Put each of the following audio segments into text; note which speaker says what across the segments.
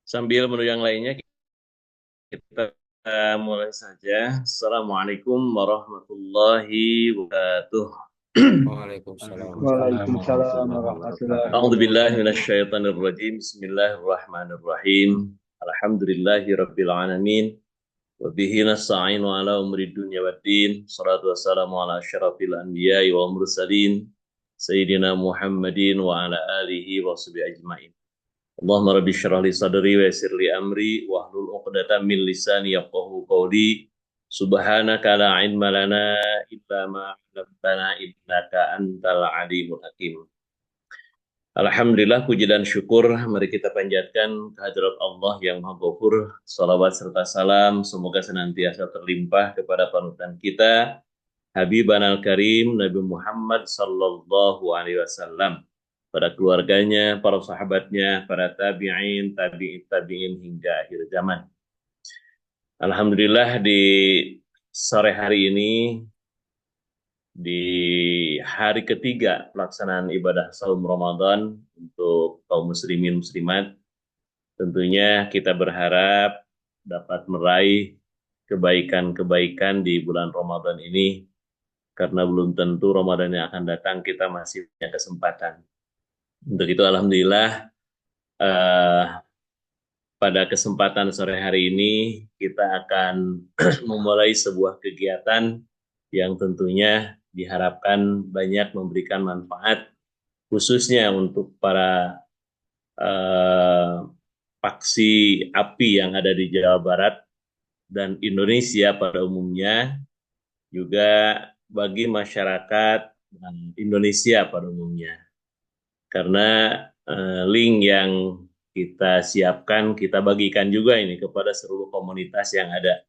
Speaker 1: Sambil menunggu yang lainnya, kita mulai saja. Assalamualaikum warahmatullahi wabarakatuh.
Speaker 2: Waalaikumsalam
Speaker 3: Waalaikumsalam
Speaker 2: warahmatullahi
Speaker 3: warahmatullahi
Speaker 1: A'udzu
Speaker 2: wabarakatuh.
Speaker 1: billahi
Speaker 3: wabarakatuh.
Speaker 1: minasyaitonir rajim. Bismillahirrahmanirrahim. Alhamdulillahi rabbil alamin. Wa bihi nasta'inu ala umri dunya waddin. Shalatu wassalamu ala asyrafil anbiya'i wal mursalin. Sayyidina Muhammadin wa ala alihi wa sahbihi ajmain. Allahumma rabbi syrah li sadri wa yassir li amri wahlul 'uqdatam min lisani yafqahu qawli. Subhanaka la ilma lana illa ma 'allamtana innaka antal alimul hakim. Alhamdulillah, puji dan syukur mari kita panjatkan kehadirat Allah yang Maha Ghafur. Salawat serta salam semoga senantiasa terlimpah kepada panutan kita Habiban al-Karim Nabi Muhammad sallallahu alaihi wasallam, pada keluarganya, para sahabatnya, para tabi'in, tabi'in hingga akhir zaman. Alhamdulillah, di sore hari ini, di hari ketiga pelaksanaan ibadah saum Ramadan untuk kaum muslimin muslimat, tentunya kita berharap dapat meraih kebaikan-kebaikan di bulan Ramadan ini, karena belum tentu Ramadan yang akan datang kita masih punya kesempatan. Untuk itu alhamdulillah, eh, pada kesempatan sore hari ini kita akan memulai sebuah kegiatan yang tentunya diharapkan banyak memberikan manfaat, khususnya untuk para eh, paksi api yang ada di Jawa Barat dan Indonesia pada umumnya, juga bagi masyarakat Indonesia pada umumnya. Karena link yang kita siapkan, kita bagikan juga ini kepada seluruh komunitas yang ada.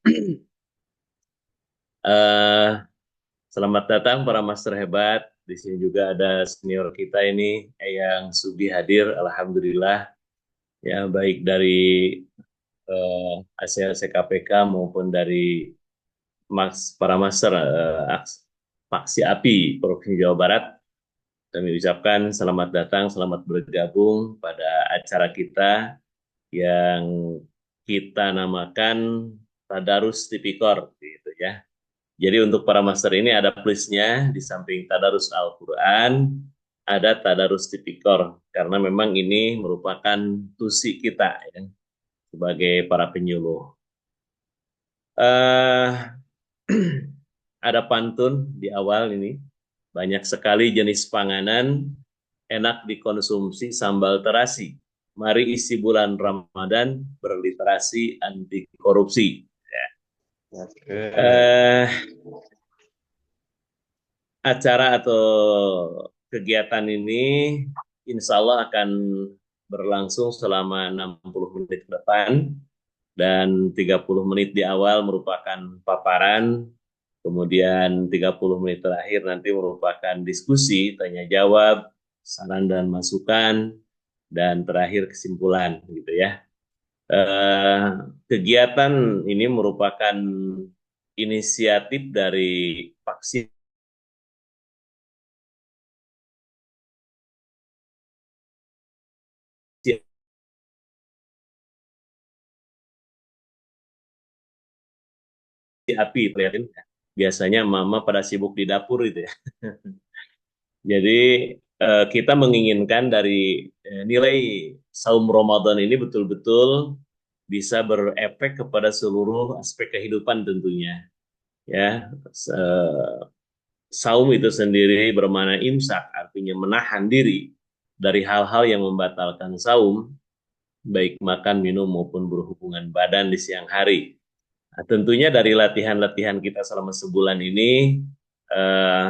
Speaker 1: Selamat datang para master hebat. Di sini juga ada senior kita ini, yang Subi hadir. Alhamdulillah, ya, baik dari ACLC KPK maupun dari para master faksi API Provinsi Jawa Barat. Kami ucapkan selamat datang, selamat bergabung pada acara kita yang kita namakan Tadarus Tipikor, gitu ya. Jadi untuk para master ini ada plusnya, di samping Tadarus Al-Quran, ada Tadarus Tipikor, karena memang ini merupakan tusi kita ya, sebagai para penyuluh. Ada pantun di awal ini. Banyak sekali jenis panganan enak dikonsumsi sambal terasi. Mari isi bulan Ramadan berliterasi anti korupsi. Acara atau kegiatan ini insya Allah akan berlangsung selama 60 menit ke depan, dan 30 menit di awal merupakan paparan, kemudian 30 menit terakhir nanti merupakan diskusi, tanya jawab, saran dan masukan, dan terakhir kesimpulan, gitu ya. Kegiatan ini merupakan inisiatif dari vaksin api, lihatin. Biasanya mama pada sibuk di dapur itu ya. Jadi kita menginginkan dari nilai saum Ramadan ini betul-betul bisa berefek kepada seluruh aspek kehidupan tentunya. Ya, saum itu sendiri bermakna imsak, artinya menahan diri dari hal-hal yang membatalkan saum, baik makan, minum maupun berhubungan badan di siang hari. Nah, tentunya dari latihan-latihan kita selama sebulan ini eh,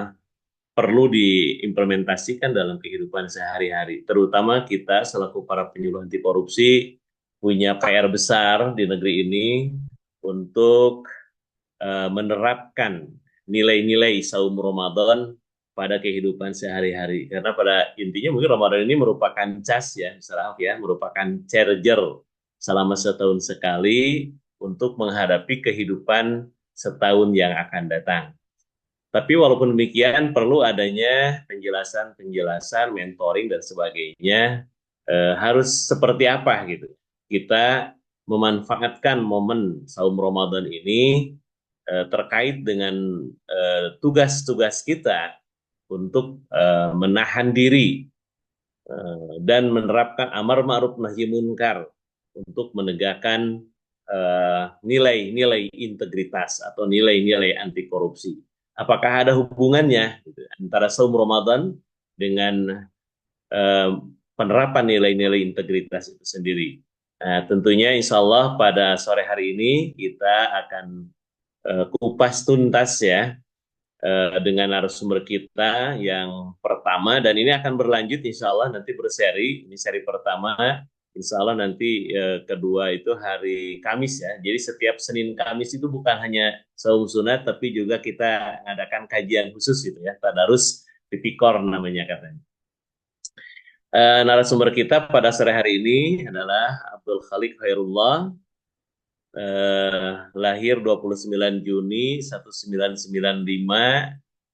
Speaker 1: perlu diimplementasikan dalam kehidupan sehari-hari. Terutama kita selaku para penyuluh anti korupsi punya PR besar di negeri ini untuk menerapkan nilai-nilai saum Ramadan pada kehidupan sehari-hari. Karena pada intinya mungkin Ramadan ini merupakan cas ya, misalnya ya, merupakan charger selama setahun sekali untuk menghadapi kehidupan setahun yang akan datang. Tapi walaupun demikian perlu adanya penjelasan-penjelasan, mentoring dan sebagainya. Harus seperti apa gitu. Kita memanfaatkan momen saum Ramadan ini terkait dengan tugas-tugas kita untuk menahan diri dan menerapkan amar ma'ruf nahi munkar untuk menegakkan nilai-nilai integritas atau nilai-nilai anti korupsi. Apakah ada hubungannya gitu, antara saum Ramadan dengan eh, penerapan nilai-nilai integritas itu sendiri? Nah, tentunya insya Allah pada sore hari ini kita akan kupas tuntas ya dengan narasumber kita yang pertama, dan ini akan berlanjut insya Allah nanti berseri. Ini seri pertama, insya Allah nanti kedua itu hari Kamis ya. Jadi setiap Senin Kamis itu bukan hanya saum sunat tapi juga kita ngadakan kajian khusus gitu ya, tadarus tipikor namanya katanya. Narasumber kita pada sore hari ini adalah Abdul Khalik Khairullah, lahir 29 Juni 1995,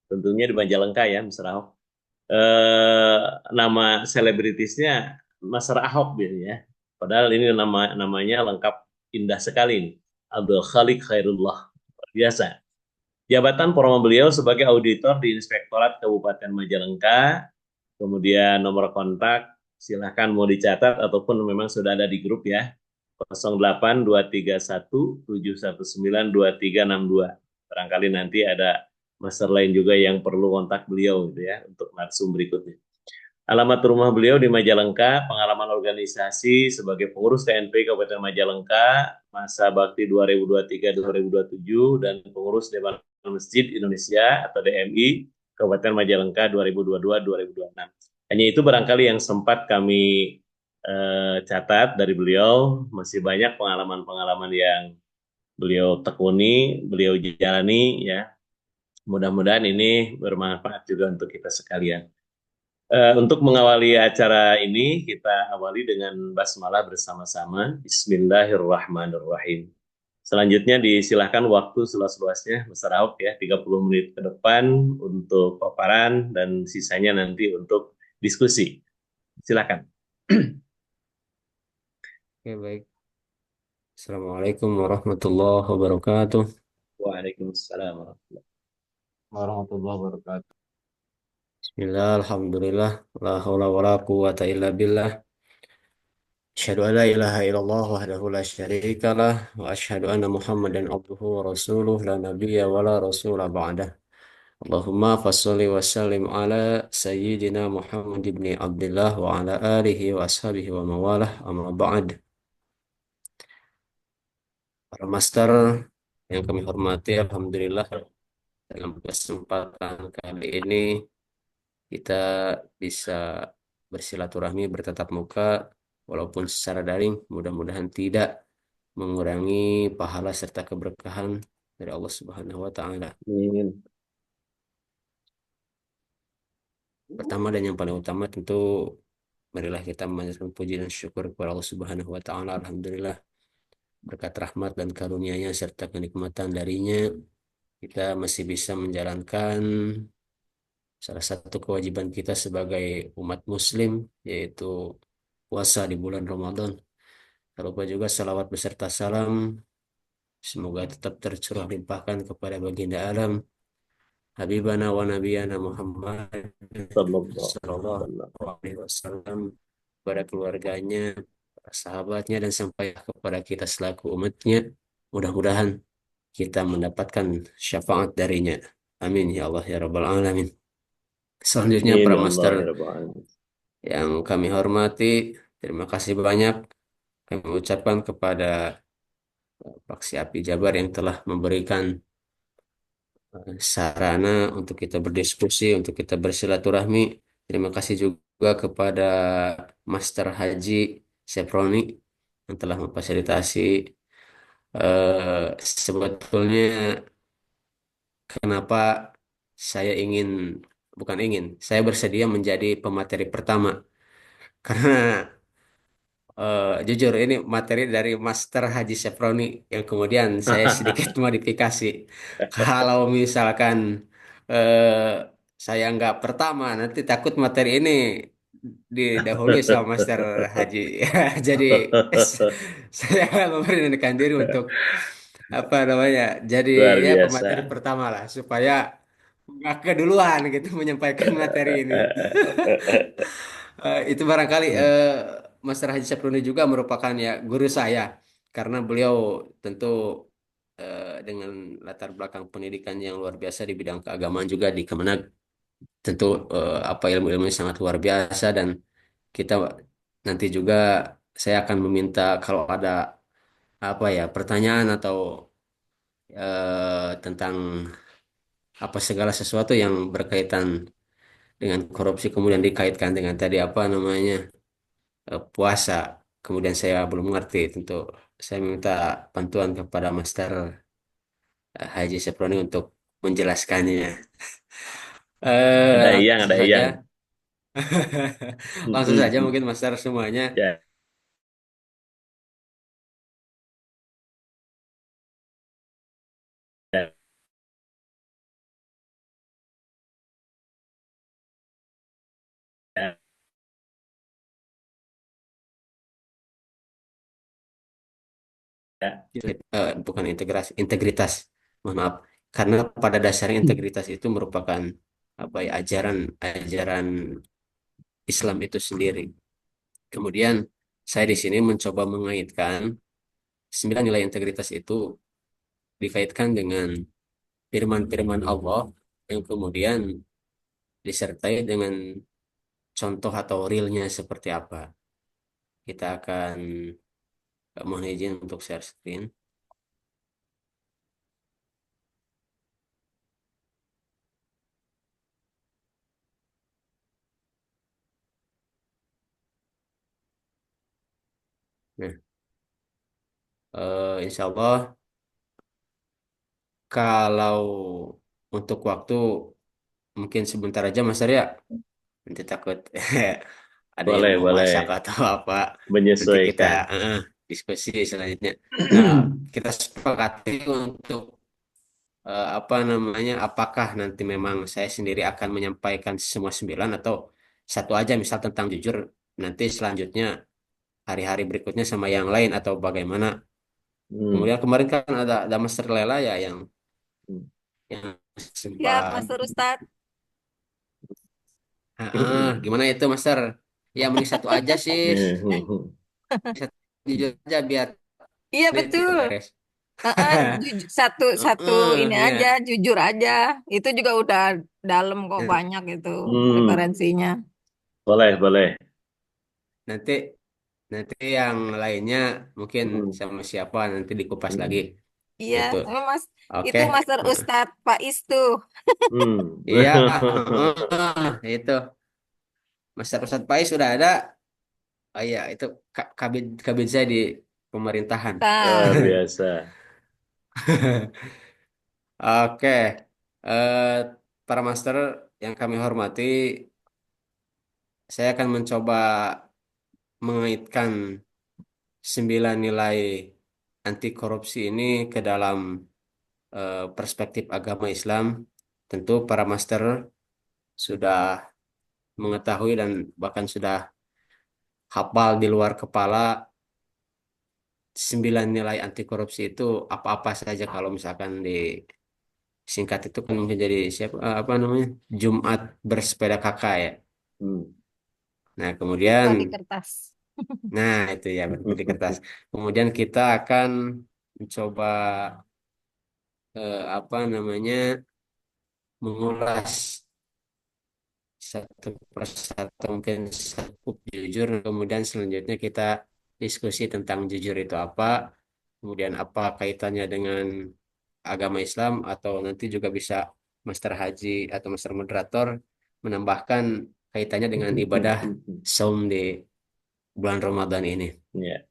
Speaker 1: tentunya di Majalengka ya, Mas Ahok. Eh, Nama selebritisnya Mas Ahok ya. Padahal ini namanya lengkap indah sekali nih. Abdul Khalik Khairullah. Luar biasa. Jabatan perorangan beliau sebagai auditor di Inspektorat Kabupaten Majalengka. Kemudian nomor kontak silahkan mau dicatat ataupun memang sudah ada di grup ya. 082317192362. Barangkali nanti ada master lain juga yang perlu kontak beliau gitu ya untuk narsum berikutnya. Alamat rumah beliau di Majalengka, pengalaman organisasi sebagai pengurus KNP Kabupaten Majalengka masa bakti 2023-2027 dan pengurus Dewan Masjid Indonesia atau DMI Kabupaten Majalengka 2022-2026. Hanya itu barangkali yang sempat kami catat dari beliau. Masih banyak pengalaman-pengalaman yang beliau tekuni, beliau jalani ya. Mudah-mudahan ini bermanfaat juga untuk kita sekalian. Untuk mengawali acara ini, kita awali dengan basmalah bersama-sama. Bismillahirrahmanirrahim. Selanjutnya disilahkan waktu seluas-luasnya, Mas Rauf ya, 30 menit ke depan untuk paparan dan sisanya nanti untuk diskusi. Silakan.
Speaker 2: Oke, baik. Assalamualaikum warahmatullahi wabarakatuh.
Speaker 1: Waalaikumsalam.
Speaker 3: Warahmatullahi wabarakatuh.
Speaker 2: Bismillah, alhamdulillah, la haula wa la quwata illa billah. Asyhadu an la ilaha illallah wahdahu la syarika lah wa asyhadu anna Muhammadan abduhu wa rasuluh la nabiyya wa la rasula ba'dah. Allahumma fasholli wa sallim ala sayyidina Muhammad ibn Abdullah wa ala alihi wa ashabihi wa mawalah amma ba'd. Para master yang kami hormati, alhamdulillah dalam kesempatan kali ini kita bisa bersilaturahmi bertatap muka walaupun secara daring, mudah-mudahan tidak mengurangi pahala serta keberkahan dari Allah Subhanahu wa taala.
Speaker 1: Amin.
Speaker 2: Pertama dan yang paling utama tentu marilah kita memanjatkan puji dan syukur kepada Allah Subhanahu wa taala. Alhamdulillah berkat rahmat dan karunia-Nya serta kenikmatan darinya kita masih bisa menjalankan salah satu kewajiban kita sebagai umat muslim, yaitu puasa di bulan Ramadan. Tak lupa juga salawat beserta salam semoga tetap tercurah limpahkan kepada baginda alam Habibana wa Nabiyana Muhammad
Speaker 1: Sallallahu alaihi
Speaker 2: sallallahu
Speaker 1: wasallam.
Speaker 2: alaihi wasallam, kepada keluarganya, para sahabatnya, dan sampai kepada kita selaku umatnya. Mudah-mudahan kita mendapatkan syafaat darinya. Amin ya Allah ya Rabbal Alamin. Selanjutnya
Speaker 1: Amin
Speaker 2: para
Speaker 1: ya Allah
Speaker 2: master
Speaker 1: ya Rabbal Alamin.
Speaker 2: yang kami hormati, terima kasih banyak kami ucapkan kepada Paksi Api Jabar yang telah memberikan sarana untuk kita berdiskusi, untuk kita bersilaturahmi. Terima kasih juga kepada Master Haji Sefroni yang telah memfasilitasi. Sebetulnya kenapa saya ingin bukan ingin, saya bersedia menjadi pemateri pertama karena jujur ini materi dari Master Haji Sefroni yang kemudian saya sedikit modifikasi. Kalau misalkan eh, saya nggak pertama, nanti takut materi ini didahului sama Master Haji. Jadi saya memberanikan diri untuk apa namanya, jadi
Speaker 1: Luar
Speaker 2: ya pemateri
Speaker 1: biasa.
Speaker 2: pertama lah supaya nggak keduluan gitu menyampaikan materi ini. Itu barangkali Master Haji Saproni juga merupakan ya guru saya karena beliau tentu dengan latar belakang pendidikan yang luar biasa di bidang keagamaan juga di Kemenag, tentu apa ilmu-ilmunya sangat luar biasa. Dan kita nanti juga saya akan meminta kalau ada apa ya pertanyaan atau tentang apa segala sesuatu yang berkaitan dengan korupsi kemudian dikaitkan dengan tadi apa namanya puasa. Kemudian saya belum mengerti, tentu saya minta bantuan kepada Master Haji Seproni untuk menjelaskannya. Langsung
Speaker 1: Ada
Speaker 2: saja,
Speaker 1: yang.
Speaker 2: langsung saja mungkin Master semuanya.
Speaker 1: Ya, ya, ya. Ya.
Speaker 2: Bukan integrasi, integritas. Mohon maaf. Karena pada dasarnya integritas itu merupakan apa ya ajaran Islam itu sendiri. Kemudian saya di sini mencoba mengaitkan 9 nilai integritas itu dikaitkan dengan firman-firman Allah yang kemudian disertai dengan contoh atau realnya seperti apa. Kita akan mohon izin untuk share screen. Nah, insya Allah kalau untuk waktu mungkin sebentar aja Mas Arya, nanti takut ada yang
Speaker 1: Boleh,
Speaker 2: mau masak
Speaker 1: boleh.
Speaker 2: atau apa. Nanti kita
Speaker 1: Menyesuaikan.
Speaker 2: diskusi selanjutnya. Nah, kita sepakati untuk apa namanya, apakah nanti memang saya sendiri akan menyampaikan semua 9 atau satu aja misal tentang jujur, nanti selanjutnya hari-hari berikutnya sama yang lain atau bagaimana.
Speaker 1: Hmm.
Speaker 2: Kemudian kemarin kan ada Master Lela ya yang
Speaker 4: Siap,
Speaker 2: sempat.
Speaker 4: Master Ustadz.
Speaker 2: Gimana itu Master? Ya mending satu aja sih, satu jujur aja biar
Speaker 4: Iya
Speaker 2: itu
Speaker 4: betul.
Speaker 2: beres.
Speaker 4: Satu satu ini aja,
Speaker 2: Ya.
Speaker 4: jujur aja. Itu juga udah dalam kok
Speaker 2: Nah,
Speaker 4: banyak itu
Speaker 1: Hmm.
Speaker 4: referensinya.
Speaker 1: Boleh, boleh.
Speaker 2: nanti nanti yang lainnya mungkin
Speaker 1: Hmm.
Speaker 2: sama siapa nanti dikupas lagi.
Speaker 1: Hmm.
Speaker 4: Iya,
Speaker 2: Itu.
Speaker 4: Mas.
Speaker 2: Oke.
Speaker 4: Itu Master Ustadz Faiz tuh.
Speaker 1: Hmm.
Speaker 2: Iya, itu Master Ustadz Pai sudah ada. Oh iya, itu kabin kabin saya di pemerintahan.
Speaker 4: Nah,
Speaker 1: Luar biasa.
Speaker 2: Oke, eh, para master yang kami hormati, saya akan mencoba mengaitkan 9 nilai anti korupsi ini ke dalam perspektif agama Islam. Tentu para master sudah mengetahui dan bahkan sudah hafal di luar kepala 9 nilai anti korupsi itu apa-apa saja. Kalau misalkan disingkat itu kan mungkin jadi siapa apa namanya Jumat bersepeda kakak ya.
Speaker 1: Hmm.
Speaker 2: Nah kemudian,
Speaker 4: bukan di kertas.
Speaker 2: nah itu ya di kertas. Kemudian kita akan mencoba apa namanya mengulas satu persatu mungkin satu jujur. Kemudian selanjutnya kita diskusi tentang jujur itu apa, kemudian apa kaitannya dengan agama Islam, atau nanti juga bisa Master Haji atau Master Moderator menambahkan kaitannya dengan ibadah saum di bulan Ramadan ini.
Speaker 1: Ya.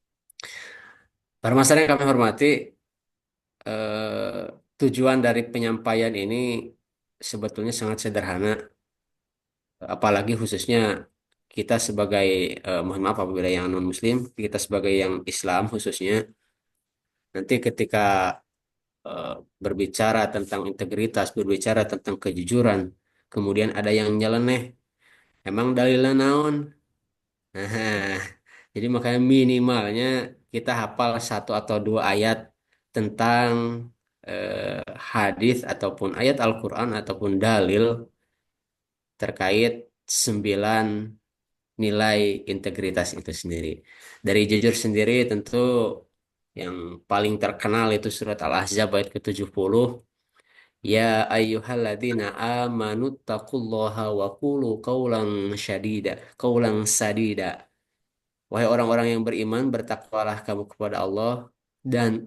Speaker 2: Para master yang kami hormati, tujuan dari penyampaian ini sebetulnya sangat sederhana. apalagi khususnya kita sebagai mohon maaf apabila yang non Muslim, kita sebagai yang Islam khususnya nanti ketika eh, berbicara tentang integritas, berbicara tentang kejujuran, kemudian ada yang nyeleneh, emang dalilnya naon? Nah, jadi makanya minimalnya kita hafal satu atau dua ayat tentang hadis ataupun ayat Al-Quran ataupun dalil terkait 9 nilai integritas itu sendiri. Dari jujur sendiri tentu yang paling terkenal itu surat Al-Ahzab ayat ke-70. Ya ayyuhalladzina amanu taqullaha wa qulu qawlan syadida, qawlan sadida. Wahai orang-orang yang beriman, bertakwalah kamu kepada Allah dan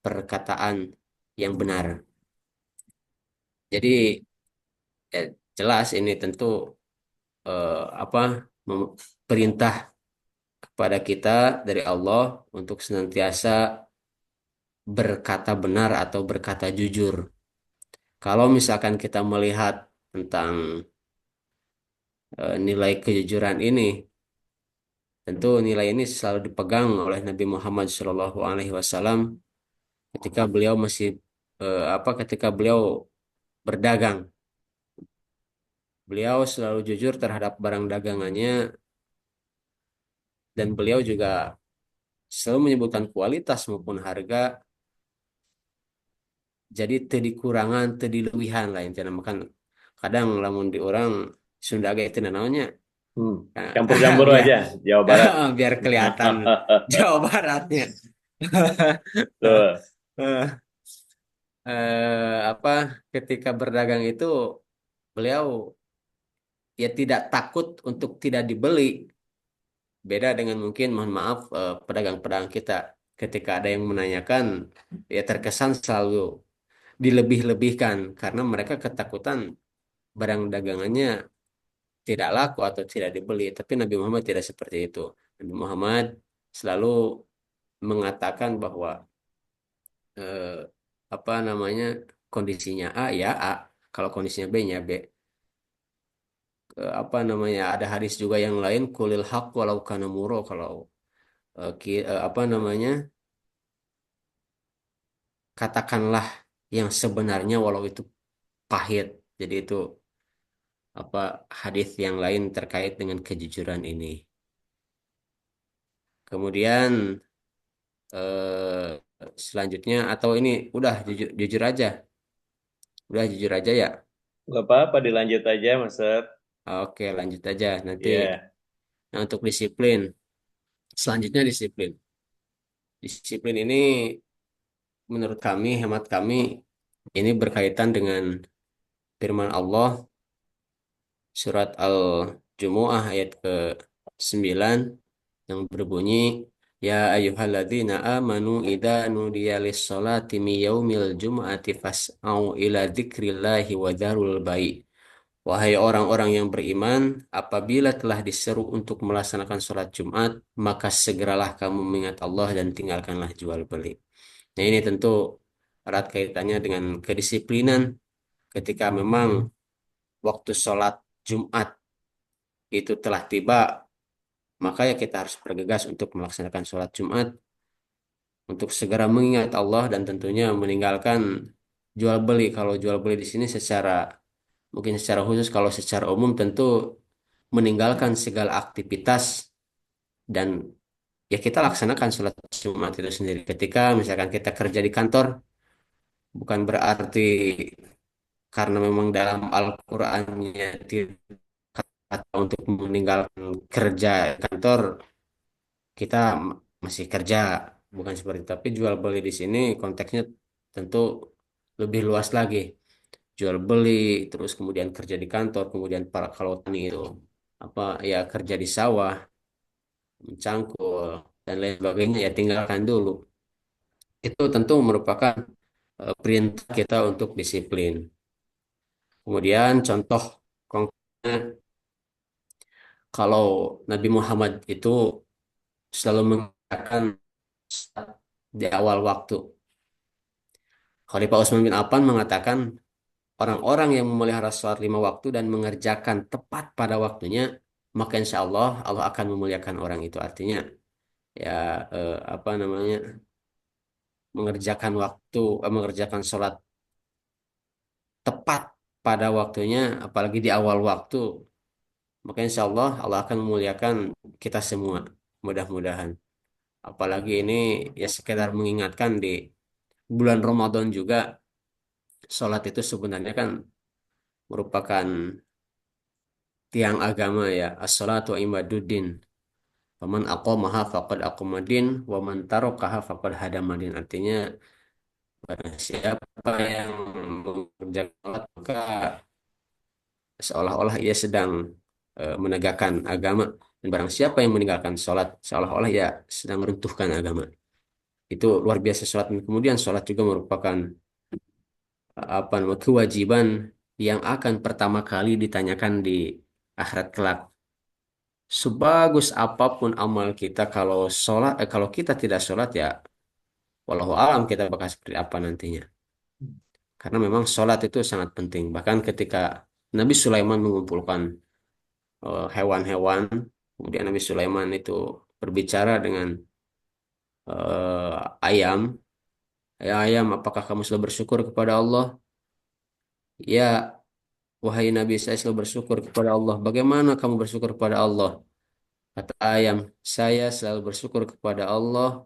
Speaker 2: perkataan yang benar. Jadi eh, jelas ini tentu apa perintah kepada kita dari Allah untuk senantiasa berkata benar atau berkata jujur. Kalau misalkan kita melihat tentang nilai kejujuran ini, tentu nilai ini selalu dipegang oleh Nabi Muhammad SAW ketika beliau masih ketika beliau berdagang. Beliau selalu jujur terhadap barang dagangannya dan beliau juga selalu menyebutkan kualitas maupun harga. Jadi teu dikurangan, teu dilebihan lah intinya makan. Kadang lamun di orang Sunda ge itu namanya
Speaker 1: Campur-campur
Speaker 2: biar
Speaker 1: aja, Jawa Barat.
Speaker 2: biar kelihatan Jawa Baratnya.
Speaker 1: Tuh.
Speaker 2: Apa ketika berdagang itu beliau ya tidak takut untuk tidak dibeli. Beda dengan mungkin mohon maaf pedagang-pedagang kita ketika ada yang menanyakan ya terkesan selalu dilebih-lebihkan karena mereka ketakutan barang dagangannya tidak laku atau tidak dibeli. Tapi Nabi Muhammad tidak seperti itu. Nabi Muhammad selalu mengatakan bahwa eh, apa namanya kondisinya A ya A, kalau kondisinya B nya B. Apa namanya ada hadis juga yang lain kulil haq walau kana murro kalau apa namanya katakanlah yang sebenarnya walau itu pahit. Jadi itu apa hadis yang lain terkait dengan kejujuran ini. Kemudian selanjutnya atau ini udah jujur, jujur aja, udah jujur aja ya.
Speaker 1: Gak apa-apa, dilanjut aja, Mas.
Speaker 2: Oke, lanjut aja nanti.
Speaker 1: Iya.
Speaker 2: Nah, untuk disiplin, selanjutnya disiplin. Disiplin ini menurut kami, hemat kami, ini berkaitan dengan firman Allah surat Al-Jumu'ah ayat ke-9 yang berbunyi Ya ayyuhalladzina amanu idza nudiya lis-salati min yaumil jum'ati fas'au ila dzikrillahi wa dzarul bai'. Wahai orang-orang yang beriman, apabila telah diseru untuk melaksanakan sholat Jumat, maka segeralah kamu mengingat Allah dan tinggalkanlah jual beli. Nah ini tentu erat kaitannya dengan kedisiplinan ketika memang waktu sholat Jumat itu telah tiba, maka ya kita harus bergegas untuk melaksanakan sholat Jumat, untuk segera mengingat Allah dan tentunya meninggalkan jual beli. Kalau jual beli di sini secara mungkin secara khusus, kalau secara umum tentu meninggalkan segala aktivitas dan ya kita laksanakan sholat Jumat itu sendiri. Ketika misalkan kita kerja di kantor, bukan berarti karena memang dalam Al-Qur'annya tidak kata untuk meninggalkan kerja di kantor, kita masih kerja, bukan seperti itu. Tapi jual beli di sini konteksnya tentu lebih luas lagi. Jual beli, terus kemudian kerja di kantor, kemudian para kalau tani itu apa ya kerja di sawah, mencangkul dan lain sebagainya ya tinggalkan dulu. Itu tentu merupakan perintah kita untuk disiplin. Kemudian contoh konkretnya kalau Nabi Muhammad itu selalu mengatakan di awal waktu. Khalifah Utsman bin Affan mengatakan orang-orang yang memelihara sholat 5 waktu dan mengerjakan tepat pada waktunya, maka insya Allah Allah akan memuliakan orang itu. Artinya ya apa namanya, mengerjakan sholat tepat pada waktunya, apalagi di awal waktu, maka insya Allah Allah akan memuliakan kita semua. Mudah-mudahan. Apalagi ini ya sekedar mengingatkan di bulan Ramadan juga, sholat itu sebenarnya kan merupakan tiang agama ya. As-salatu imaduddin. Faman aqamaha faqad aqamadin, wa man tarakaha faqad hadamadin. Artinya barang siapa yang mengerjakan sholat, maka seolah-olah ia sedang menegakkan agama, dan barang siapa yang meninggalkan sholat, seolah-olah ia sedang meruntuhkan agama. Itu luar biasa sholat. Dan kemudian sholat juga merupakan apa namanya, kewajiban yang akan pertama kali ditanyakan di akhirat kelak. Sebagus apapun amal kita, kalau kita tidak sholat ya, wallahu alam kita bakal seperti apa nantinya. Karena memang sholat itu sangat penting. Bahkan ketika Nabi Sulaiman mengumpulkan hewan-hewan, kemudian Nabi Sulaiman itu berbicara dengan ayam. Ya ayam, apakah kamu selalu bersyukur kepada Allah? Ya, wahai Nabi, saya selalu bersyukur kepada Allah. Bagaimana kamu bersyukur kepada Allah? Kata ayam, saya selalu bersyukur kepada Allah.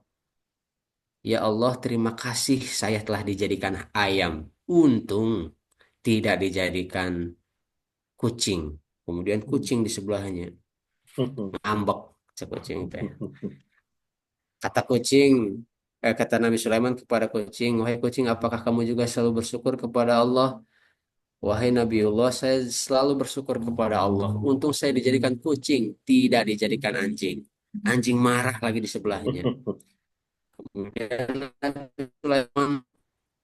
Speaker 2: Ya Allah, terima kasih saya telah dijadikan ayam. Untung tidak dijadikan kucing. Kemudian kucing di sebelahnya ngambek si kucing teh. Kata Nabi Sulaiman kepada kucing, wahai kucing, apakah kamu juga selalu bersyukur kepada Allah? Wahai Nabiullah, saya selalu bersyukur kepada Allah. Untung saya dijadikan kucing, tidak dijadikan anjing. Anjing marah lagi di sebelahnya. Kemudian Nabi Sulaiman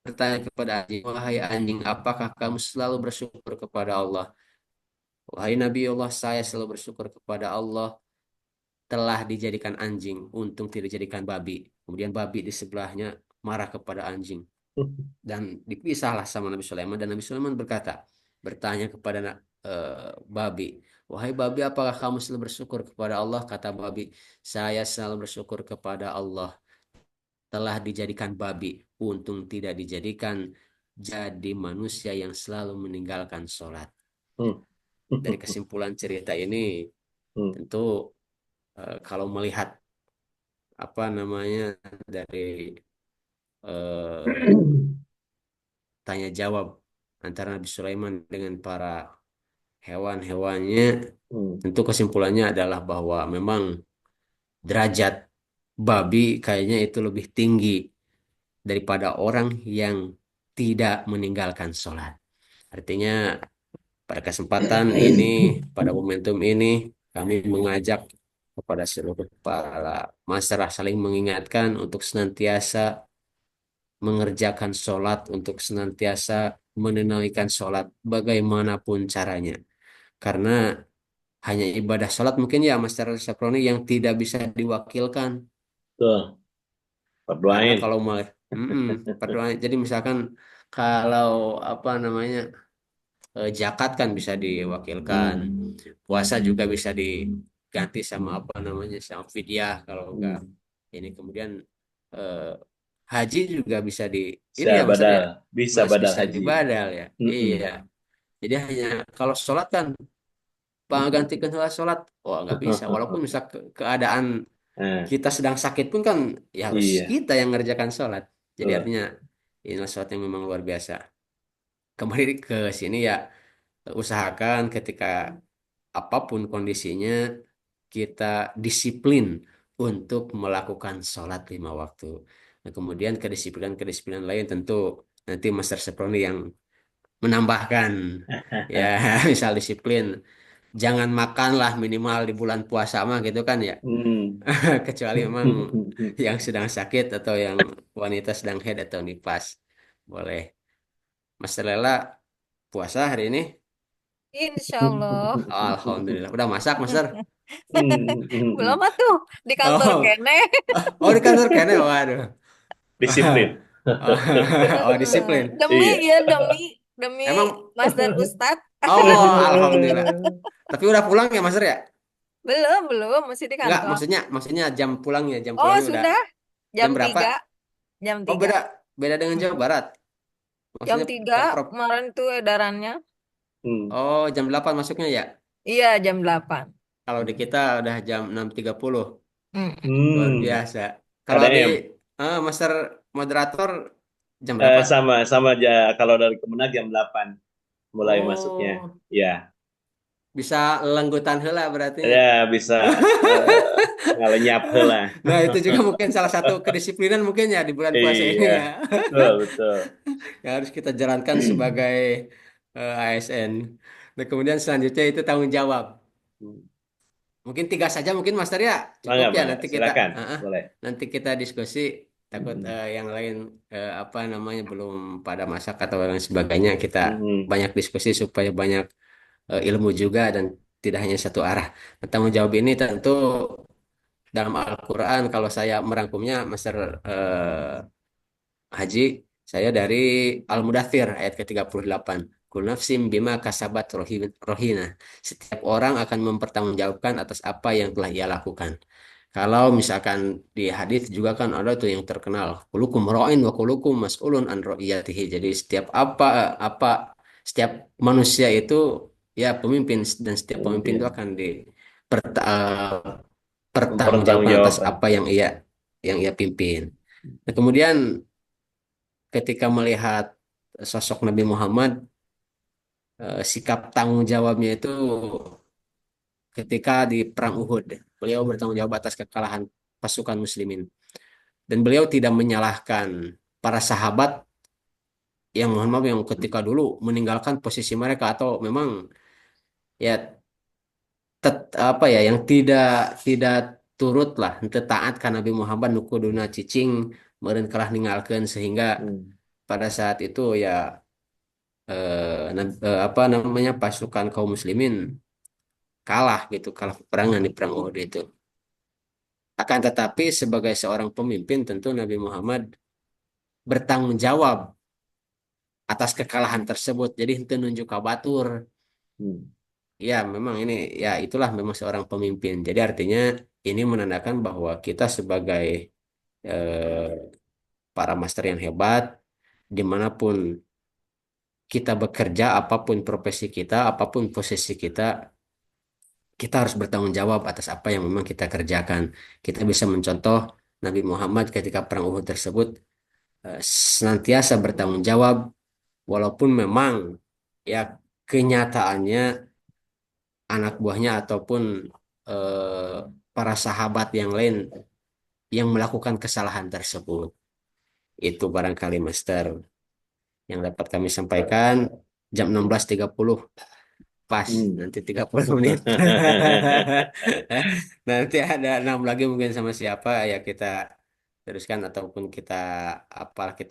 Speaker 2: bertanya kepada anjing, wahai anjing, apakah kamu selalu bersyukur kepada Allah? Wahai Nabiullah, saya selalu bersyukur kepada Allah telah dijadikan anjing, untung tidak dijadikan babi. Kemudian babi di sebelahnya marah kepada anjing. Dan dipisahlah sama Nabi Sulaiman, dan Nabi Sulaiman bertanya kepada babi, wahai babi, apakah kamu selalu bersyukur kepada Allah? Kata babi, saya selalu bersyukur kepada Allah telah dijadikan babi, untung tidak dijadikan jadi manusia yang selalu meninggalkan sholat. Dari kesimpulan cerita ini, tentu kalau melihat apa namanya, dari eh, tanya jawab antara Nabi Sulaiman dengan para hewan-hewannya, tentu kesimpulannya adalah bahwa memang derajat babi kayaknya itu lebih tinggi daripada orang yang tidak meninggalkan sholat. Artinya pada kesempatan ini, pada momentum ini, kami mengajak kepada seluruh para masyarakat saling mengingatkan untuk senantiasa mengerjakan sholat, untuk senantiasa menunaikan sholat bagaimanapun caranya. Karena hanya ibadah sholat mungkin ya Masyarakat Saproni yang tidak bisa diwakilkan.
Speaker 1: Tuh,
Speaker 2: Karena
Speaker 1: berdoain.
Speaker 2: kalau mau berdoa, jadi misalkan kalau apa namanya, zakat kan bisa diwakilkan, puasa juga bisa diganti sama apa namanya, sama fidyah kalau enggak ini. Kemudian eh, haji juga bisa ini
Speaker 1: Bisa
Speaker 2: ya Mas ya,
Speaker 1: badal, bisa
Speaker 2: Mas
Speaker 1: badal
Speaker 2: bisa
Speaker 1: haji.
Speaker 2: dibadal ya.
Speaker 1: Mm-mm.
Speaker 2: Iya. Jadi hanya kalau sholat kan gantikan sholat, oh nggak bisa. Walaupun misal keadaan
Speaker 1: Eh,
Speaker 2: kita sedang sakit pun kan ya harus
Speaker 1: iya,
Speaker 2: kita yang ngerjakan sholat. Jadi
Speaker 1: tuh.
Speaker 2: artinya inilah sesuatu yang memang luar biasa. Kembali ke sini ya, usahakan ketika apapun kondisinya kita disiplin untuk melakukan sholat 5 waktu. Nah, kemudian kedisiplinan-kedisiplinan lain tentu nanti Master Seproni yang menambahkan. Ya, misal disiplin, jangan makanlah minimal di bulan puasa mah gitu kan ya.
Speaker 1: Hmm.
Speaker 2: Kecuali memang yang sedang sakit atau yang wanita sedang haid atau nifas. Boleh. Mas Lela puasa hari ini?
Speaker 4: Insya Allah.
Speaker 2: Alhamdulillah. Udah masak, Master?
Speaker 4: Belum tuh di kantor
Speaker 2: Oh,
Speaker 4: kene.
Speaker 2: oh di kantor kene. Waduh.
Speaker 1: Disiplin.
Speaker 2: Oh, disiplin.
Speaker 4: Demi
Speaker 1: Iya.
Speaker 4: ya demi. demi
Speaker 2: Emang,
Speaker 4: Master Ustadz.
Speaker 2: oh, alhamdulillah. Tapi udah pulang ya Master ya?
Speaker 4: Belum, masih di
Speaker 2: Enggak,
Speaker 4: kantor.
Speaker 2: maksudnya jam
Speaker 4: Oh,
Speaker 2: pulangnya udah
Speaker 4: sudah
Speaker 2: jam
Speaker 4: jam
Speaker 2: berapa?
Speaker 4: 3, jam
Speaker 2: Oh,
Speaker 4: 3.
Speaker 2: beda beda dengan Jawa Barat.
Speaker 4: Jam
Speaker 2: Maksudnya
Speaker 4: 3
Speaker 2: Pemprov.
Speaker 4: kemarin tuh edarannya.
Speaker 1: Hmm.
Speaker 2: Oh, jam 8 masuknya ya.
Speaker 4: Iya, jam 8.
Speaker 2: Kalau di kita udah jam 6.30.
Speaker 4: Mm.
Speaker 2: Luar
Speaker 1: Hmm.
Speaker 2: biasa. Kalau di
Speaker 1: KDM.
Speaker 2: Master Moderator jam berapa?
Speaker 1: Sama sama aja kalau dari Kemenag jam 8 mulai masuknya.
Speaker 2: Oh,
Speaker 1: Ya.
Speaker 2: bisa lenggutan heula berarti ya.
Speaker 1: Ya bisa eh, ngalenyap heula.
Speaker 2: Nah, itu juga mungkin salah satu kedisiplinan mungkin ya di bulan puasa ini
Speaker 1: Iya,
Speaker 2: ya.
Speaker 1: betul betul.
Speaker 2: Yang harus kita jalankan sebagai ASN. Nah, kemudian selanjutnya itu tanggung jawab. Mungkin tiga saja mungkin Master ya. Cukup
Speaker 1: Bangga,
Speaker 2: ya
Speaker 1: bangga.
Speaker 2: nanti kita
Speaker 1: Silakan,
Speaker 2: uh-uh,
Speaker 1: boleh.
Speaker 2: nanti kita diskusi takut yang lain apa namanya belum pada masak atau lain sebagainya kita
Speaker 1: Hmm.
Speaker 2: banyak diskusi supaya banyak ilmu juga dan tidak hanya satu arah. Nah, tanggung jawab ini tentu dalam Al-Quran kalau saya merangkumnya Master Haji, saya dari Al-Mudathir ayat ke-38. Kullu nafsim bima kasabat rohina. Setiap orang akan mempertanggungjawabkan atas apa yang telah ia lakukan. Kalau misalkan di hadis juga kan ada tuh yang terkenal, kulukum ra'in wa kulukum mas'ulun an ra'iyatihi. Jadi setiap manusia itu ya pemimpin dan setiap pemimpin itu
Speaker 1: Pemimpin.
Speaker 2: akan pertanggungjawabkan atas
Speaker 1: Mempertanggungjawabkan.
Speaker 2: apa yang ia pimpin. Nah, kemudian ketika melihat sosok Nabi Muhammad, sikap tanggung jawabnya itu ketika di Perang Uhud, beliau bertanggung jawab atas kekalahan pasukan Muslimin. Dan beliau tidak menyalahkan para sahabat yang mohon maaf yang ketika dulu meninggalkan posisi mereka atau memang ya apa ya yang tidak turut lah teu taat ka Nabi Muhammad nu kuduna cicing meureun kalah ninggalkeun sehingga
Speaker 1: Hmm.
Speaker 2: pada saat itu ya apa namanya pasukan kaum muslimin kalah gitu, kalah peperangan di perang Uhud itu. Akan tetapi sebagai seorang pemimpin tentu Nabi Muhammad bertanggung jawab atas kekalahan tersebut. Jadi itu nunjuk kabatur.
Speaker 1: Hmm.
Speaker 2: Ya, memang ini ya itulah memang seorang pemimpin. Jadi artinya ini menandakan bahwa kita sebagai eh, para master yang hebat dimanapun kita bekerja, apapun profesi kita, apapun posisi kita, kita harus bertanggung jawab atas apa yang memang kita kerjakan. Kita bisa mencontoh Nabi Muhammad ketika perang Uhud tersebut senantiasa bertanggung jawab walaupun memang ya kenyataannya anak buahnya ataupun eh, para sahabat yang lain yang melakukan kesalahan tersebut. Itu barangkali Master yang dapat kami sampaikan jam 16.30. Pas
Speaker 1: Hmm.
Speaker 2: nanti 30 menit. Nanti ada 6 lagi mungkin sama siapa ya kita teruskan ataupun kita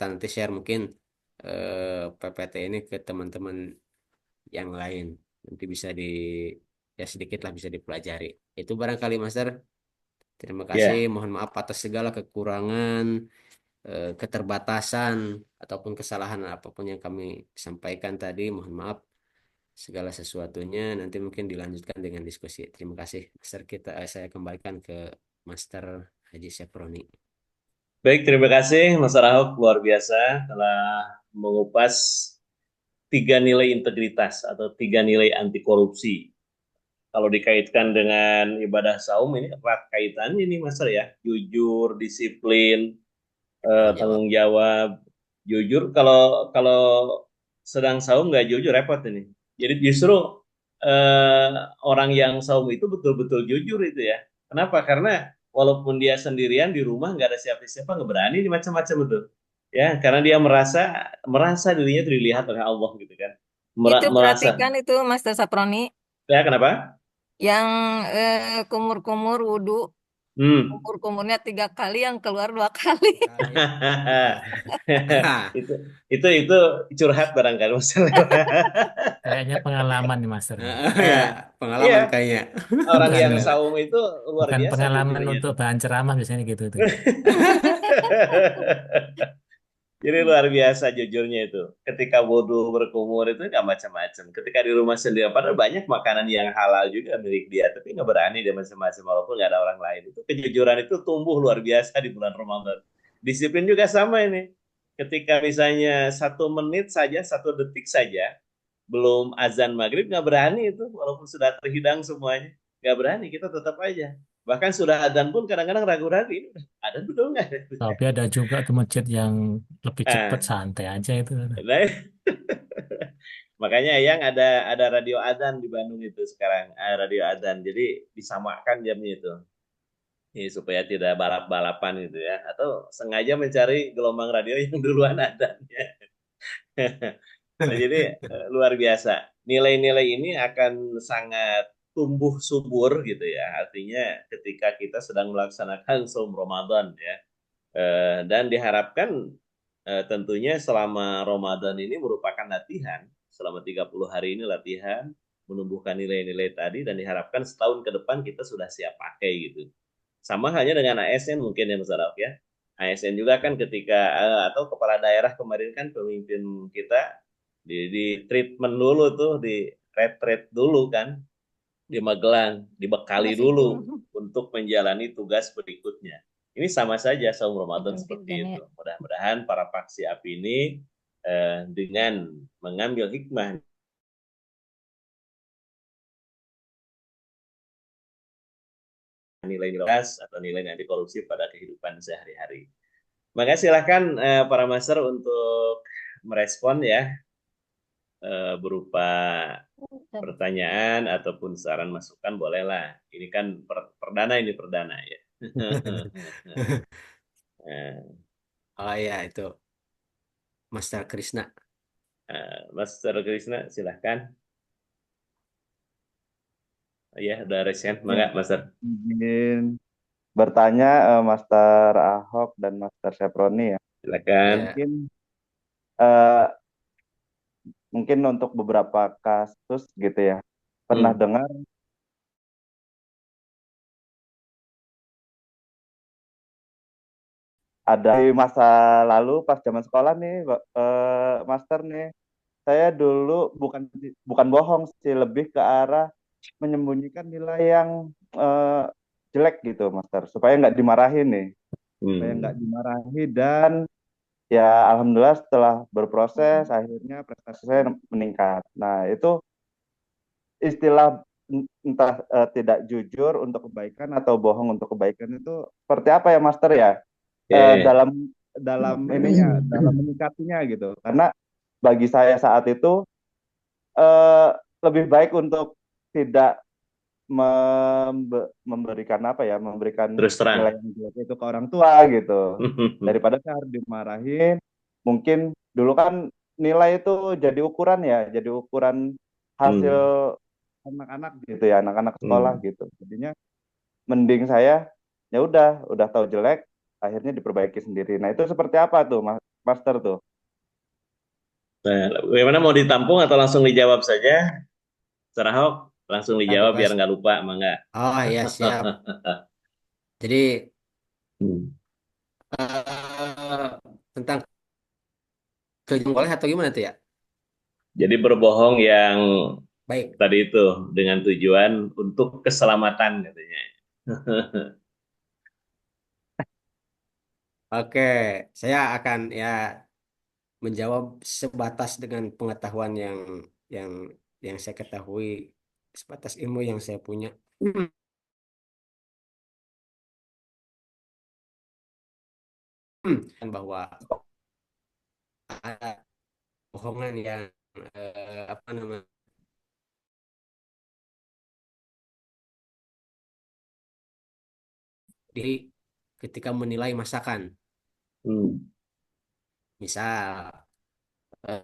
Speaker 2: nanti share mungkin PPT ini ke teman-teman yang lain. Nanti bisa ya sedikit lah bisa dipelajari. Itu barangkali Master. Terima kasih.
Speaker 1: Ya,
Speaker 2: Mohon maaf atas segala kekurangan, keterbatasan ataupun kesalahan apapun yang kami sampaikan tadi. Mohon maaf segala sesuatunya nanti mungkin dilanjutkan dengan diskusi. Terima kasih, Master saya kembalikan ke Master Haji Seproni.
Speaker 1: baik, terima kasih Mas Rahok, luar biasa telah mengupas 3 nilai integritas atau 3 nilai anti korupsi. Kalau dikaitkan dengan ibadah saum ini erat kaitannya ini Mas ya, jujur, disiplin,
Speaker 2: Tanggung jawab.
Speaker 1: tanggung jawab. Jujur kalau kalau sedang saum nggak jujur repot ini. Jadi justru eh, orang yang saum itu betul-betul jujur itu ya. Kenapa? Karena walaupun dia sendirian di rumah nggak ada siapa-siapa nggak berani ini macam-macam itu. Ya, karena dia merasa merasa dirinya itu dilihat oleh Allah gitu kan.
Speaker 4: Itu
Speaker 1: Merasa.
Speaker 4: perhatikan itu Master Saproni
Speaker 1: Ya, kenapa?
Speaker 4: yang kumur-kumur wudhu,
Speaker 1: Hmm.
Speaker 4: kumur-kumurnya 3 kali, yang keluar 2 kali.
Speaker 1: itu itu curhat barangkali masalah.
Speaker 3: Kayaknya pengalaman nih Master nih.
Speaker 2: Ya,
Speaker 1: Nah, iya,
Speaker 2: pengalaman kayaknya.
Speaker 1: orang
Speaker 3: Bukan
Speaker 1: yang saum itu luar
Speaker 3: bukan
Speaker 1: biasa
Speaker 3: pengalaman
Speaker 1: jujurnya
Speaker 3: untuk
Speaker 1: tuh.
Speaker 3: bahan ceramah biasanya gitu tuh.
Speaker 1: Jadi luar biasa jujurnya itu. Ketika wudhu berkumur itu nggak macam-macam. Ketika di rumah sendiri, padahal banyak makanan yang halal juga milik dia, tapi nggak berani dia macam-macam walaupun nggak ada orang lain. Itu kejujuran itu tumbuh luar biasa di bulan Ramadan. Disiplin juga sama ini. Ketika misalnya 1 menit saja, 1 detik saja, belum azan maghrib nggak berani itu, walaupun sudah terhidang semuanya, nggak berani. Kita tetap aja. Bahkan sudah adzan pun kadang-kadang ragu-ragu, ini udah adzan betul nggak?
Speaker 3: Tapi ada juga tuh masjid yang lebih cepat,
Speaker 1: Nah,
Speaker 3: santai aja itu.
Speaker 1: nah, makanya yang ada radio adzan di Bandung itu sekarang, radio adzan. Jadi disamakan jamnya itu. Ini supaya tidak balap-balapan gitu ya. Atau sengaja mencari gelombang radio yang duluan adzannya. Nah, jadi luar biasa. Nilai-nilai ini akan sangat tumbuh subur gitu ya. Artinya ketika kita sedang melaksanakan saum Ramadan ya. Dan diharapkan tentunya selama Ramadan ini merupakan latihan. Selama 30 hari ini latihan, menumbuhkan nilai-nilai tadi, dan diharapkan setahun ke depan kita sudah siap pakai gitu. Sama halnya dengan ASN mungkin ya Mas Araf ya. ASN juga kan ketika, atau kepala daerah kemarin kan pemimpin kita di treatment dulu tuh, di retreat dulu kan, di Magelang, dibekali
Speaker 4: Masih
Speaker 1: dulu
Speaker 4: dulu.
Speaker 1: untuk menjalani tugas berikutnya. Ini sama saja saum Ramadan seperti
Speaker 4: Kan ya.
Speaker 1: itu. Mudah-mudahan para paksi api ini dengan mengambil hikmah nilai-nilai atau nilai anti korupsi pada kehidupan sehari-hari. Maka silahkan para master untuk merespon ya, berupa pertanyaan ataupun saran masukan bolehlah. Ini kan perdana, ini perdana ya.
Speaker 2: Oh ya, itu Master Krishna.
Speaker 1: Master Krisna silahkan. Ya, udah resen.
Speaker 5: Ya,
Speaker 1: Mangga, Master.
Speaker 5: izin bertanya Master Ahok dan Master Seproni ya.
Speaker 1: Silakan.
Speaker 2: Ya,
Speaker 5: Mungkin eh, mungkin untuk beberapa kasus gitu ya. Pernah
Speaker 1: Hmm.
Speaker 5: dengar ada di masa lalu pas zaman sekolah nih, Master nih. Saya dulu bukan bukan bohong sih, lebih ke arah menyembunyikan nilai yang eh, jelek gitu, Master, supaya nggak dimarahin nih, supaya nggak
Speaker 1: Hmm.
Speaker 5: dimarahi. Dan ya alhamdulillah setelah berproses akhirnya prestasi saya meningkat. Nah, itu istilah entah tidak jujur untuk kebaikan atau bohong untuk kebaikan itu seperti apa ya, Master ya?
Speaker 1: Oke.
Speaker 5: Dalam dalam ininya, dalam menyikapinya gitu. Karena bagi saya saat itu eh, lebih baik untuk tidak memberikan apa ya, memberikan
Speaker 1: Terus terang.
Speaker 5: nilai yang jelek itu ke orang tua gitu, daripada saya harus dimarahin. Mungkin dulu kan nilai itu jadi ukuran ya, jadi ukuran hasil
Speaker 1: Hmm.
Speaker 5: anak-anak gitu ya, anak-anak sekolah
Speaker 1: Hmm.
Speaker 5: gitu. Jadinya mending saya ya udah tahu jelek, akhirnya diperbaiki sendiri. Nah, itu seperti apa tuh, Master tuh?
Speaker 1: Nah, bagaimana, mau ditampung atau langsung dijawab saja? Sarahok, langsung
Speaker 2: ya
Speaker 1: dijawab biar
Speaker 2: bebas.
Speaker 1: nggak lupa, mangga.
Speaker 2: Oh ya, siap. Jadi
Speaker 1: Hmm.
Speaker 2: eh, tentang boleh atau gimana tuh ya?
Speaker 1: Jadi berbohong yang
Speaker 2: Baik.
Speaker 1: tadi itu dengan tujuan untuk keselamatan katanya.
Speaker 2: Oke, saya akan ya menjawab sebatas dengan pengetahuan yang yang saya ketahui, sebatas ilmu yang saya punya. Kan bahwa ada bohongan yang apa namanya, diri ketika menilai masakan.
Speaker 1: Hmm.
Speaker 2: Misal eh,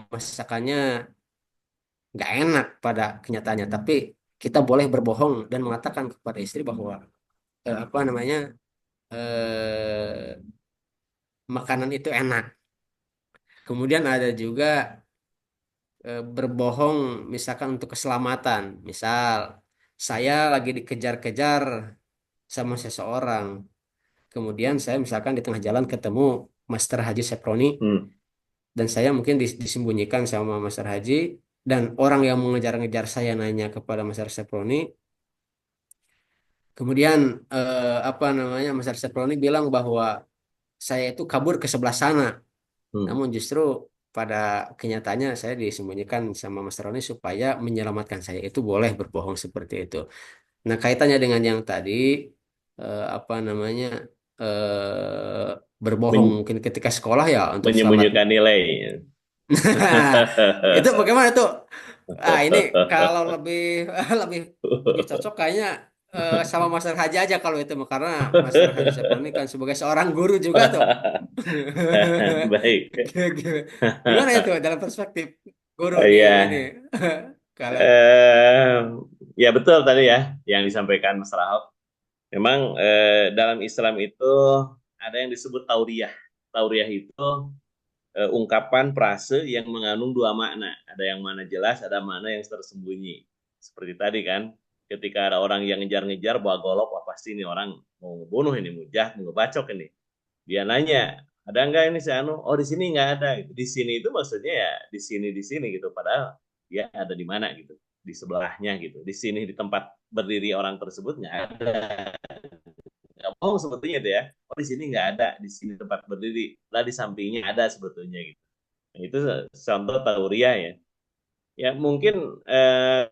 Speaker 2: masakannya nggak enak pada kenyataannya, tapi kita boleh berbohong dan mengatakan kepada istri bahwa apa namanya, eh, makanan itu enak. Kemudian ada juga berbohong misalkan untuk keselamatan. Misal saya lagi dikejar-kejar sama seseorang. Kemudian saya misalkan di tengah jalan ketemu Master Haji Seproni,
Speaker 1: Hmm.
Speaker 2: dan saya mungkin disembunyikan sama Master Haji, dan orang yang mengejar-ngejar saya nanya kepada Master Seproni, kemudian apa namanya, Master Seproni bilang bahwa saya itu kabur ke sebelah sana.
Speaker 1: Hmm.
Speaker 2: Namun justru pada kenyataannya saya disembunyikan sama Mas Roni supaya menyelamatkan saya. Itu boleh berbohong seperti itu. Nah, kaitannya dengan yang tadi, apa namanya, berbohong
Speaker 1: Men-
Speaker 2: mungkin ketika sekolah ya untuk selamat.
Speaker 1: menyembunyikan nilai.
Speaker 2: Itu bagaimana tuh? Ah, ini kalau lebih lebih lebih cocok kayaknya sama Master Haji aja kalau itu mah, karena Master Haji Saproni kan sebagai seorang guru juga tuh.
Speaker 1: Baik.
Speaker 2: Gimana itu dalam perspektif guru di ini?
Speaker 1: Iya.
Speaker 2: Kalau
Speaker 1: Eh, ya betul tadi ya yang disampaikan Mas Rahab. Memang dalam Islam itu ada yang disebut tauriyah. Tauriyah itu ungkapan frase yang mengandung dua makna. Ada yang mana jelas, ada makna yang tersembunyi. Seperti tadi kan, ketika ada orang yang ngejar-ngejar bawa golok, wah pasti ini orang mau ngebunuh ini, mau jahat, mau ngebacok ini. Dia nanya, ada nggak ini si Anu? Oh di sini nggak ada. Di sini itu maksudnya ya di sini gitu. Padahal dia ada di mana gitu, di sebelahnya gitu. Di sini di tempat berdiri orang tersebut nggak ada. Nggak mau sebetulnya deh ya. Oh di sini nggak ada, di sini tempat berdiri. Lah di sampingnya ada sebetulnya gitu. Nah, itu contoh tauria ya. Ya mungkin eh,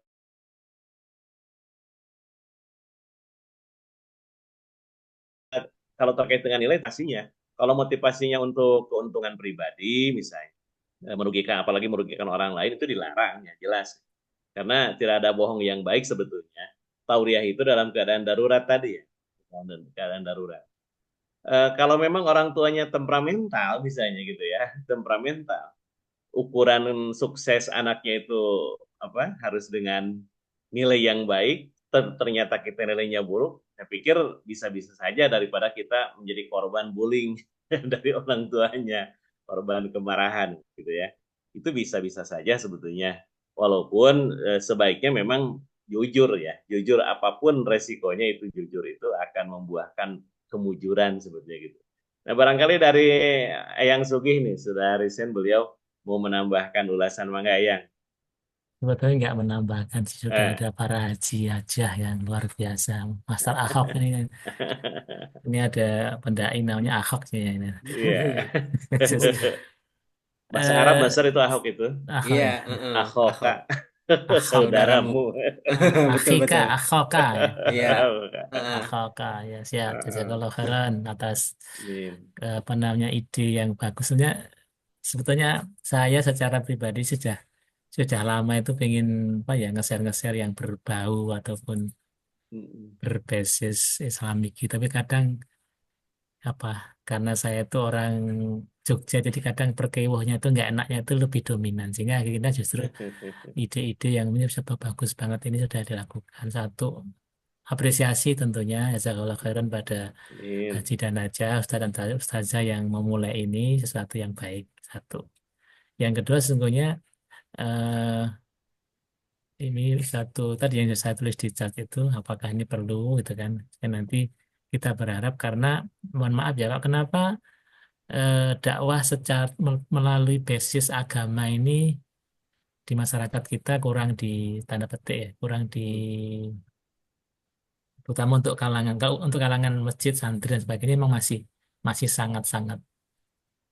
Speaker 1: kalau terkait dengan nilai pastinya. Kalau motivasinya untuk keuntungan pribadi misalnya, merugikan apalagi merugikan orang lain itu dilarang ya jelas. Karena tidak ada bohong yang baik sebetulnya. Tauriah itu dalam keadaan darurat tadi ya. Dalam keadaan darurat. Kalau memang orang tuanya temperamental misalnya gitu ya, temperamental, ukuran sukses anaknya itu apa harus dengan nilai yang baik, ternyata kita nilainya buruk, saya pikir bisa-bisa saja daripada kita menjadi korban bullying dari orang tuanya, korban kemarahan gitu ya. Itu bisa-bisa saja sebetulnya. Walaupun sebaiknya memang jujur ya, jujur apapun resikonya itu jujur itu akan membuahkan kemujuran sebetulnya gitu. Nah barangkali dari Eyang Sugih nih, sudah recent beliau mau menambahkan ulasan Mangga Eyang.
Speaker 3: Sebetulnya nggak menambahkan sih, sudah
Speaker 1: Eh.
Speaker 3: ada para haji hajah yang luar biasa. Master Ahok ini ada pendai namanya Ahok sih ini.
Speaker 1: Iya. Bahasa Arab
Speaker 3: Eh,
Speaker 1: dasar itu Ahok itu.
Speaker 3: Ahok
Speaker 2: iya,
Speaker 3: ya,
Speaker 2: aku
Speaker 1: Ahoka.
Speaker 2: saudaramu.
Speaker 1: Saudaramu.
Speaker 2: Betul
Speaker 3: Akhika,
Speaker 2: betul.
Speaker 3: Akhoka ya,
Speaker 2: Iya. Heeh.
Speaker 3: Akhoka ya, siap. Jazakallah khairan atas
Speaker 1: Amin.
Speaker 3: apa namanya ide yang bagus. Sebetulnya saya secara pribadi sudah lama itu pengen apa ya nge-share yang berbau ataupun berbasis Islamik gitu. Tapi kadang apa karena saya itu orang Jogja jadi kadang perkewuhnya itu nggak enaknya itu lebih dominan sehingga akhirnya justru ide-ide yang ini bisa bagus banget ini sudah dilakukan. Satu, apresiasi tentunya jazakallah khairan pada
Speaker 1: Amin.
Speaker 3: Haji dan Najah Ustaz dan Ustazah yang memulai ini sesuatu yang baik. Satu, yang kedua sesungguhnya eh, ini satu tadi yang saya tulis di chat itu apakah ini perlu gitu kan. Dan nanti kita berharap karena mohon maaf ya Pak, kenapa dakwah secara melalui basis agama ini di masyarakat kita kurang di tanda petik ya, kurang di terutama untuk kalangan kalau untuk kalangan masjid santri dan sebagainya memang masih masih sangat sangat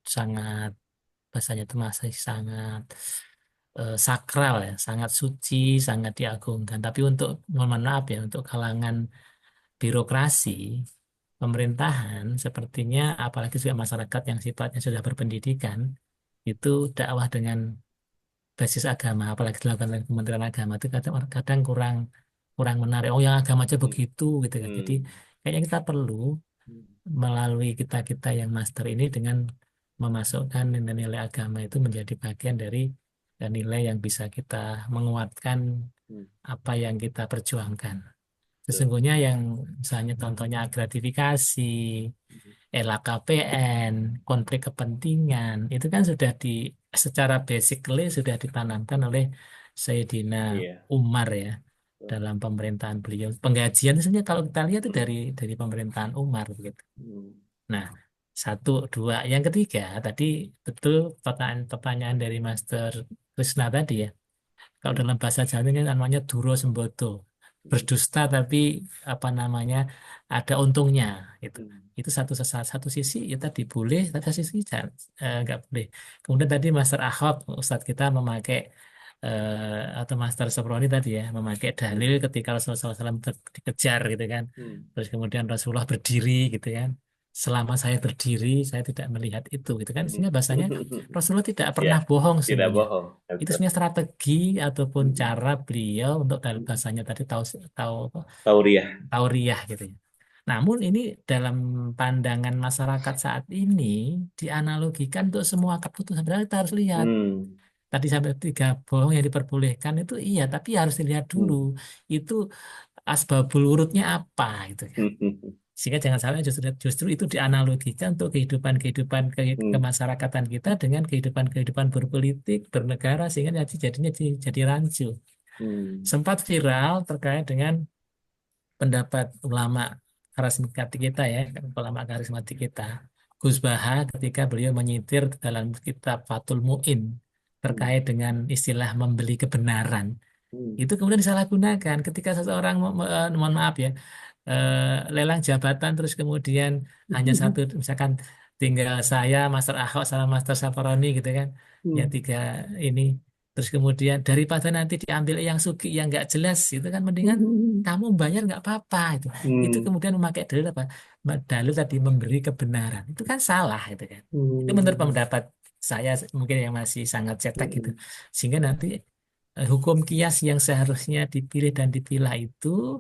Speaker 3: sangat bahasanya itu masih sangat sakral ya, sangat suci, sangat diagungkan. Tapi untuk mohon maaf ya untuk kalangan birokrasi pemerintahan sepertinya apalagi juga masyarakat yang sifatnya sudah berpendidikan itu dakwah dengan basis agama apalagi dilakukan oleh Kementerian Agama itu kadang kadang kurang kurang menarik. Oh yang agama aja begitu gitu kan. Jadi kayaknya kita perlu melalui kita kita yang master ini dengan memasukkan nilai-nilai agama itu menjadi bagian dari nilai yang bisa kita menguatkan apa yang kita perjuangkan. Sesungguhnya yang misalnya contohnya gratifikasi, LHKPN, konflik kepentingan, itu kan sudah secara basically sudah ditanamkan oleh Sayyidina
Speaker 1: Iya.
Speaker 3: Umar ya dalam pemerintahan beliau. Penggajian itu sebenarnya kalau kita lihat itu dari pemerintahan Umar gitu. Nah, Satu, dua. Yang ketiga, tadi betul pertanyaan dari Master Krishna tadi ya. Kalau dalam bahasa Jawa ini namanya duro sembodo, berdusta tapi apa namanya ada untungnya itu. Itu satu sisi ya tadi boleh, satu sisi nggak boleh. Kemudian tadi Master Ahok, Ustadz kita memakai atau Master Soproni tadi ya memakai dalil ketika Rasulullah SAW dikejar gitu kan. Terus kemudian Rasulullah berdiri gitu kan. Selama saya berdiri, saya tidak melihat itu gitu kan. Sehingga bahasanya Rasulullah tidak
Speaker 1: Ya,
Speaker 3: pernah bohong
Speaker 1: tidak
Speaker 3: sesungguhnya.
Speaker 1: bohong.
Speaker 3: Itu
Speaker 1: Betul.
Speaker 3: sebenarnya strategi ataupun cara beliau untuk dalam bahasanya tadi tahu tahu
Speaker 1: Tauriah.
Speaker 3: tauriah gitu ya. Namun ini dalam pandangan masyarakat saat ini dianalogikan untuk semua keputusan. Sebenarnya kita harus lihat
Speaker 1: Hmm.
Speaker 3: tadi sampai 3 bohong yang diperbolehkan itu iya, tapi harus dilihat dulu
Speaker 1: Hmm.
Speaker 3: itu asbabul wurudnya apa gitu kan.
Speaker 1: Hmm.
Speaker 3: Sehingga jangan salah justru itu dianalogikan untuk kehidupan-kehidupan
Speaker 1: Hmm.
Speaker 3: kemasyarakatan kita dengan kehidupan-kehidupan berpolitik, bernegara sehingga jadinya jadi rancu.
Speaker 1: Hmm.
Speaker 3: Sempat viral terkait dengan pendapat ulama karismatik kita ya, ulama karismatik kita. Gus Baha ketika beliau menyitir dalam kitab Fathul Mu'in terkait dengan istilah membeli kebenaran.
Speaker 1: Hmm.
Speaker 3: Itu kemudian disalahgunakan ketika seseorang mohon maaf ya lelang jabatan terus kemudian hanya satu misalkan tinggal saya Master Ahok sama Master Safaroni gitu kan ya tiga ini terus kemudian daripada nanti diambil yang suki yang nggak jelas itu kan mendingan kamu bayar nggak apa-apa itu
Speaker 1: Hmm.
Speaker 3: kemudian memakai dalil apa dalil tadi memberi kebenaran itu kan salah itu kan itu menurut
Speaker 1: Hmm.
Speaker 3: pendapat saya mungkin yang masih sangat cetek gitu
Speaker 1: Hmm.
Speaker 3: sehingga nanti hukum kias yang seharusnya dipilih dan dipilah itu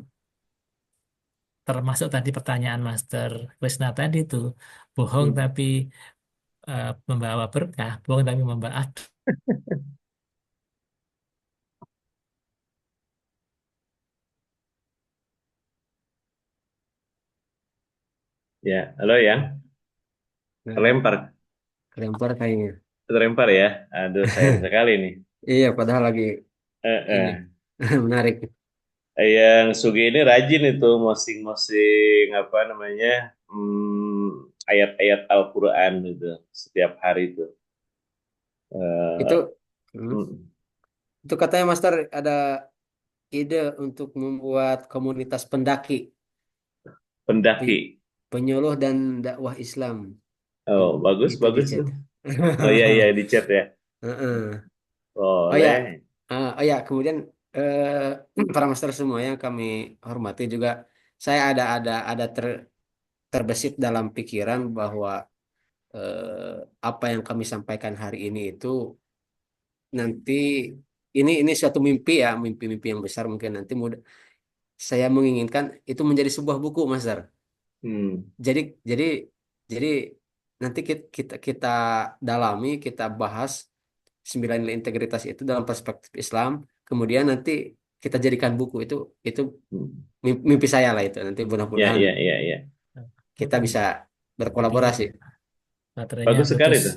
Speaker 3: termasuk tadi pertanyaan Master Krisna tadi itu bohong
Speaker 1: Hmm.
Speaker 3: tapi membawa berkah, bohong tapi membawa
Speaker 1: Ya, halo yang
Speaker 2: Nah,
Speaker 1: terlempar,
Speaker 2: kelempar kayaknya.
Speaker 1: terlempar ya. Aduh, sayang sekali nih.
Speaker 2: Iya, padahal lagi ini
Speaker 1: Eh.
Speaker 2: menarik.
Speaker 1: Yang Sugi ini rajin itu mosing-mosing apa namanya ayat-ayat Al-Quran itu setiap hari itu.
Speaker 2: Itu
Speaker 1: Eh,
Speaker 2: hmm,
Speaker 1: mm,
Speaker 2: itu katanya Master ada ide untuk membuat komunitas pendaki, pe-
Speaker 1: pendaki.
Speaker 2: penyuluh dan dakwah Islam.
Speaker 1: Oh, bagus,
Speaker 2: Itu di
Speaker 1: bagus
Speaker 2: chat.
Speaker 1: tuh. Oh iya, iya, di chat ya.
Speaker 2: Heeh. Oh ya,
Speaker 1: Boleh.
Speaker 2: oh ya. Kemudian para master semua yang kami hormati juga, saya ada terbesit dalam pikiran bahwa apa yang kami sampaikan hari ini itu nanti ini suatu mimpi ya, mimpi-mimpi yang besar mungkin nanti mudah. Saya menginginkan itu menjadi sebuah buku, Master.
Speaker 1: Hmm.
Speaker 2: Jadi jadi jadi nanti kita dalami, kita bahas 9 nilai integritas itu dalam perspektif Islam. Kemudian nanti kita jadikan buku itu
Speaker 1: Hmm.
Speaker 2: mimpi saya lah itu. Nanti
Speaker 1: Ya,
Speaker 2: mudah-mudahan
Speaker 1: ya, ya, ya.
Speaker 2: kita bisa
Speaker 3: jadi
Speaker 2: berkolaborasi.
Speaker 3: materinya
Speaker 1: Bagus sekali
Speaker 3: putus.
Speaker 1: tuh.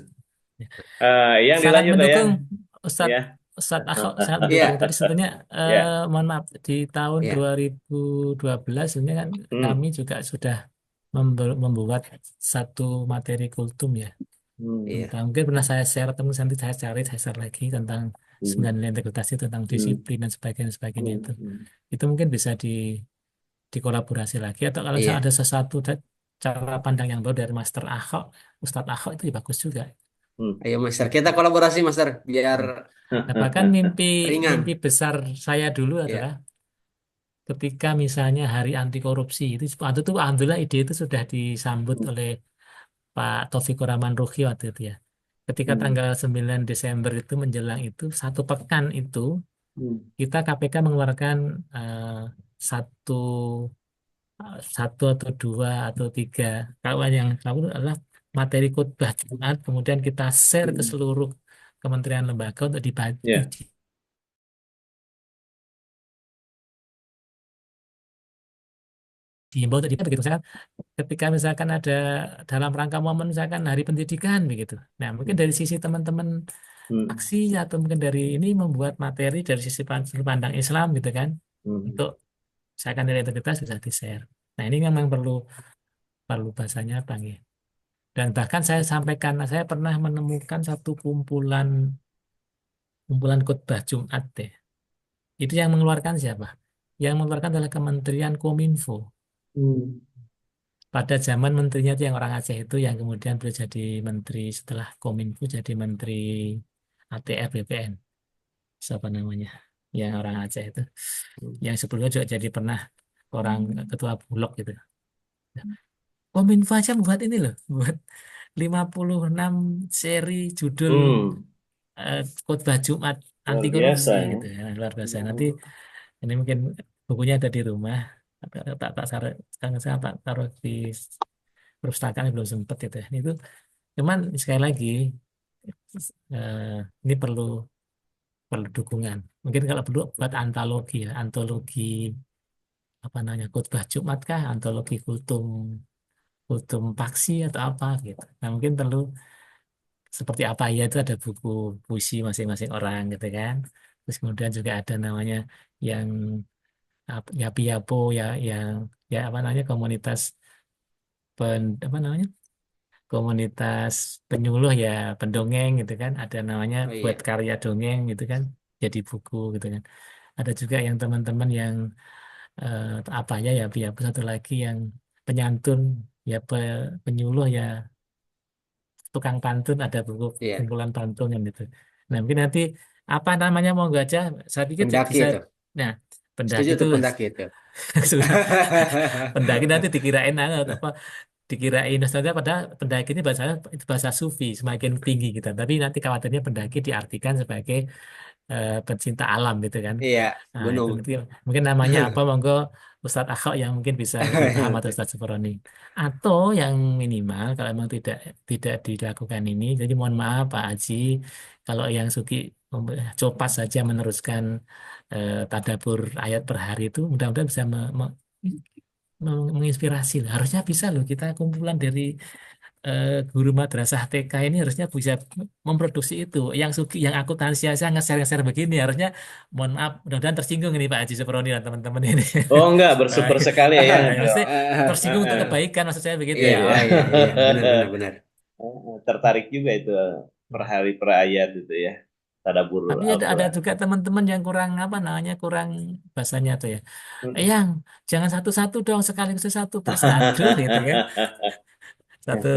Speaker 1: Yang
Speaker 3: Sangat
Speaker 1: dilanjut lah ya.
Speaker 3: mendukung Ustadz
Speaker 1: Ya.
Speaker 3: Ustadz Ahok sangat mendukung.
Speaker 2: Iya,
Speaker 3: Tadi sebetulnya
Speaker 1: Ya.
Speaker 3: mohon maaf di tahun
Speaker 2: iya,
Speaker 3: 2012 ini kan kami
Speaker 1: Hmm.
Speaker 3: juga sudah membuat satu materi kultum ya
Speaker 1: Hmm.
Speaker 2: iya,
Speaker 3: tentang mungkin pernah saya share atau nanti saya cari saya share lagi tentang
Speaker 1: Hmm.
Speaker 3: 9 nilai integritas itu, tentang
Speaker 1: Hmm.
Speaker 3: disiplin dan sebagainya
Speaker 1: Hmm.
Speaker 3: itu
Speaker 1: Hmm.
Speaker 3: mungkin bisa dikolaborasi lagi atau kalau misalnya
Speaker 2: iya.
Speaker 3: ada sesuatu cara pandang yang baru dari Master Ahok Ustadz Ahok itu ya bagus juga.
Speaker 1: Hmm.
Speaker 2: Ayo Master, kita kolaborasi Master biar
Speaker 3: Hmm. Nah, bahkan mimpi mimpi
Speaker 2: ringan.
Speaker 3: besar saya dulu adalah
Speaker 2: Iya.
Speaker 3: ketika misalnya hari anti korupsi itu tuh alhamdulillah ide itu sudah disambut
Speaker 1: Hmm.
Speaker 3: oleh Pak Taufikur Rahman Ruhi waktu itu ya. Ketika
Speaker 1: Hmm.
Speaker 3: tanggal 9 Desember itu menjelang itu satu pekan itu
Speaker 1: Hmm.
Speaker 3: kita KPK mengeluarkan satu satu atau dua atau tiga kawan yang tahu adalah materi khutbah Jumat kemudian kita share ke
Speaker 1: Hmm.
Speaker 3: seluruh kementerian lembaga untuk
Speaker 1: Ya.
Speaker 3: dihimbau untuk begitu misalkan ketika misalkan ada dalam rangka momen misalkan hari pendidikan begitu. Nah, mungkin dari sisi teman-teman
Speaker 1: Hmm.
Speaker 3: aksi atau mungkin dari ini membuat materi dari sisi sudut pandang Islam gitu kan
Speaker 1: Hmm.
Speaker 3: untuk misalkan nilai integritas bisa di-share. Nah, ini memang perlu perlu bahasanya apa nih? Dan bahkan saya sampaikan, saya pernah menemukan satu kumpulan kumpulan khutbah Jumat deh. Itu yang mengeluarkan siapa? Yang mengeluarkan adalah Kementerian Kominfo.
Speaker 1: Hmm.
Speaker 3: Pada zaman menterinya itu yang orang Aceh itu yang kemudian beliau jadi menteri setelah Kominfo jadi menteri ATR BPN. Siapa namanya? Yang orang Aceh itu. Yang sebelumnya juga jadi pernah orang ketua Bulog gitu. Kominfo aja buat ini loh, buat 56 seri judul
Speaker 1: Hmm.
Speaker 3: khotbah Jumat
Speaker 1: Luar
Speaker 3: anti korupsi
Speaker 1: biasa ya.
Speaker 3: gitu ya. Luar biasa. Nanti ini mungkin bukunya ada di rumah. Tak taruh, sekarang saya tak taruh di perpustakaan belum sempat itu. Itu cuman sekali lagi ini perlu perlu dukungan. Mungkin kalau perlu buat antologi ya, antologi apa namanya khotbah Jumat kah, antologi kultum kultum paksi atau apa gitu. Nah mungkin perlu seperti apa ya itu ada buku puisi masing-masing orang gitu kan. Terus kemudian juga ada namanya yang ya Piapo ya yang ya apa namanya komunitas apa namanya komunitas penyuluh ya pendongeng gitu kan. Ada namanya
Speaker 2: Oh
Speaker 3: buat
Speaker 2: iya.
Speaker 3: karya dongeng gitu kan. Jadi buku gitu kan. Ada juga yang teman-teman yang apa ya Piapo satu lagi yang penyantun ya penyuluh ya tukang pantun ada buku
Speaker 2: Iya.
Speaker 3: kumpulan pantun yang gitu. Nah mungkin nanti apa namanya mau nggak aja saya pikir
Speaker 2: Pendaki
Speaker 3: bisa.
Speaker 2: itu.
Speaker 3: Nah pendaki
Speaker 2: Setuju
Speaker 3: itu
Speaker 2: tuh pendaki itu.
Speaker 3: sudah pendaki nanti dikirain apa dikirain saja padahal pendaki ini bahasa itu bahasa sufi semakin tinggi kita tapi nanti khawatirnya pendaki diartikan sebagai pencinta alam gitu kan.
Speaker 2: Iya,
Speaker 3: Nah, itu
Speaker 2: gunung.
Speaker 3: mungkin namanya apa monggo Ustadz Akhok yang mungkin bisa lebih paham atau Ustadz Suproni. Atau yang minimal kalau memang tidak tidak dilakukan ini, jadi mohon maaf Pak Haji, kalau yang Suki copas saja meneruskan tadabbur ayat per hari itu mudah-mudahan bisa menginspirasi lah. Harusnya bisa loh kita kumpulan dari guru madrasah TK ini harusnya bisa memproduksi itu. Yang Suki, yang akuntansi saya nge-share begini harusnya mohon maaf, mudah-mudahan tersinggung ini Pak Haji Seproni dan teman-teman ini.
Speaker 1: Oh enggak,
Speaker 3: Eh,
Speaker 1: bersyukur sekali ya beliau.
Speaker 3: Maksudnya tersinggung untuk kebaikan maksud saya begitu
Speaker 2: Iya,
Speaker 3: ya.
Speaker 1: Iya.
Speaker 2: oh iya, iya, benar, benar, benar.
Speaker 1: Tertarik juga itu per hari per ayat itu ya. Tadabbur
Speaker 3: Tapi ada
Speaker 1: Al-Quran.
Speaker 3: juga teman-teman yang kurang apa namanya kurang bahasanya tuh ya.
Speaker 1: Mm.
Speaker 3: Yang jangan satu-satu dong sekaligus satu terus aduh gitu kan. Satu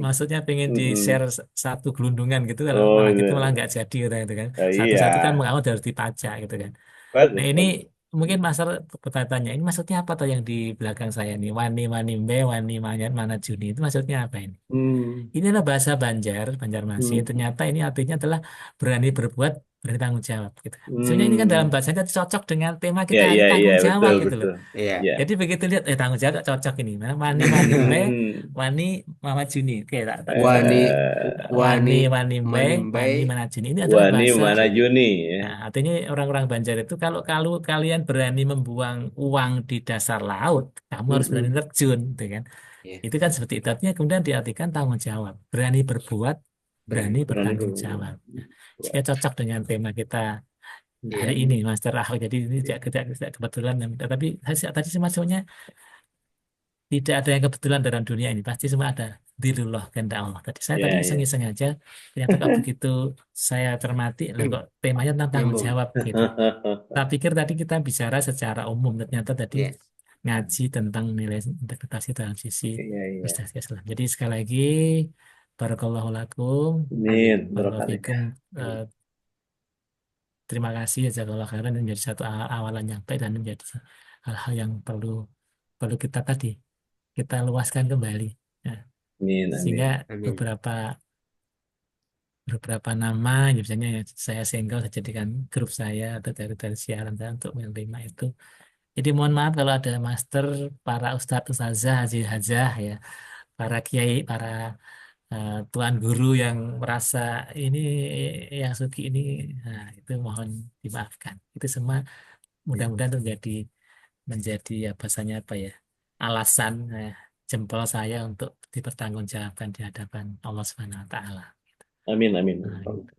Speaker 3: maksudnya pengen di share
Speaker 1: Mm-mm.
Speaker 3: satu gelundungan gitu kalau
Speaker 1: Oh
Speaker 3: malah gitu malah
Speaker 1: iya.
Speaker 3: nggak jadi gitu, gitu kan
Speaker 1: Oh,
Speaker 3: satu-satu kan
Speaker 1: iya.
Speaker 3: mengawal harus dipajak gitu kan. Nah
Speaker 1: Bagus,
Speaker 3: ini
Speaker 1: bagus.
Speaker 3: mungkin masalah bertanya ini maksudnya apa tuh yang di belakang saya nih wani wani mbe wani mana juni itu maksudnya apa ini?
Speaker 1: Hmm.
Speaker 3: Ini adalah bahasa Banjarmasin.
Speaker 1: Hmm.
Speaker 3: Ternyata ini artinya adalah berani berbuat, berani tanggung jawab gitu. Sebenarnya ini kan dalam
Speaker 1: Hmm.
Speaker 3: bahasanya cocok dengan tema
Speaker 1: Ya,
Speaker 3: kita hari
Speaker 1: ya,
Speaker 3: ini
Speaker 1: ya,
Speaker 3: tanggung
Speaker 1: betul,
Speaker 3: jawab gitu loh.
Speaker 1: betul.
Speaker 2: Iya.
Speaker 1: Ya.
Speaker 3: Jadi begitu lihat tanggung jawab cocok ini. Nah, Wani Wani Mbe, Wani Mama Juni. Oke,
Speaker 2: Wani,
Speaker 3: Wani
Speaker 2: wani,
Speaker 3: Wani Mbe,
Speaker 2: manimbai.
Speaker 3: Wani Mana Juni. Ini adalah
Speaker 1: Wani
Speaker 3: bahasa.
Speaker 1: mana Juni ya.
Speaker 3: Nah, artinya orang-orang Banjar itu kalau kalau kalian berani membuang uang di dasar laut, kamu harus berani
Speaker 1: Mm-mm.
Speaker 3: terjun, gitu kan?
Speaker 2: Iya,
Speaker 3: Itu kan seperti itu. Artinya kemudian diartikan tanggung jawab. Berani berbuat, berani
Speaker 2: berani.
Speaker 1: Berani
Speaker 3: bertanggung jawab. Nah, jika cocok dengan tema kita hari
Speaker 2: Iya,
Speaker 3: ini, Master Ahok. Jadi ini tidak kebetulan. Tapi tadi sih maksudnya tidak ada yang kebetulan dalam dunia ini. Pasti semua ada. Dilullah kehendak Allah. Saya tadi
Speaker 1: Ya, ya.
Speaker 3: iseng-iseng aja. Ternyata kok begitu saya cermati, loh kok temanya tentang tanggung
Speaker 2: nyambung.
Speaker 3: jawab gitu. Tak pikir tadi kita bicara secara umum. Ternyata tadi
Speaker 2: Iya,
Speaker 3: ngaji tentang nilai interpretasi dalam sisi
Speaker 1: Iya, iya.
Speaker 3: Ustaz Islam. Jadi sekali lagi barakallahu lakum
Speaker 1: Amin.
Speaker 3: barakallahu
Speaker 1: Berkah.
Speaker 3: eh, terima kasih jazakallahu khairan dan menjadi satu awalan yang baik dan menjadi hal-hal yang perlu perlu kita tadi kita luaskan kembali. Nah,
Speaker 1: Amin,
Speaker 3: sehingga
Speaker 1: amin.
Speaker 2: amin.
Speaker 3: beberapa beberapa nama ya misalnya saya single saya jadikan grup saya atau dari siaran saya untuk menerima itu. Jadi mohon maaf kalau ada master, para ustadz, ustazah, haji hajah ya, para kiai, para tuan guru yang merasa ini yang suki ini, nah itu mohon dimaafkan. Itu semua
Speaker 2: Iya,
Speaker 3: mudah-mudahan itu menjadi menjadi ya bahasanya apa ya alasan jempol saya untuk dipertanggungjawabkan di hadapan Allah Subhanahu Wa Taala.
Speaker 1: Amin, amin.
Speaker 3: Nah, gitu.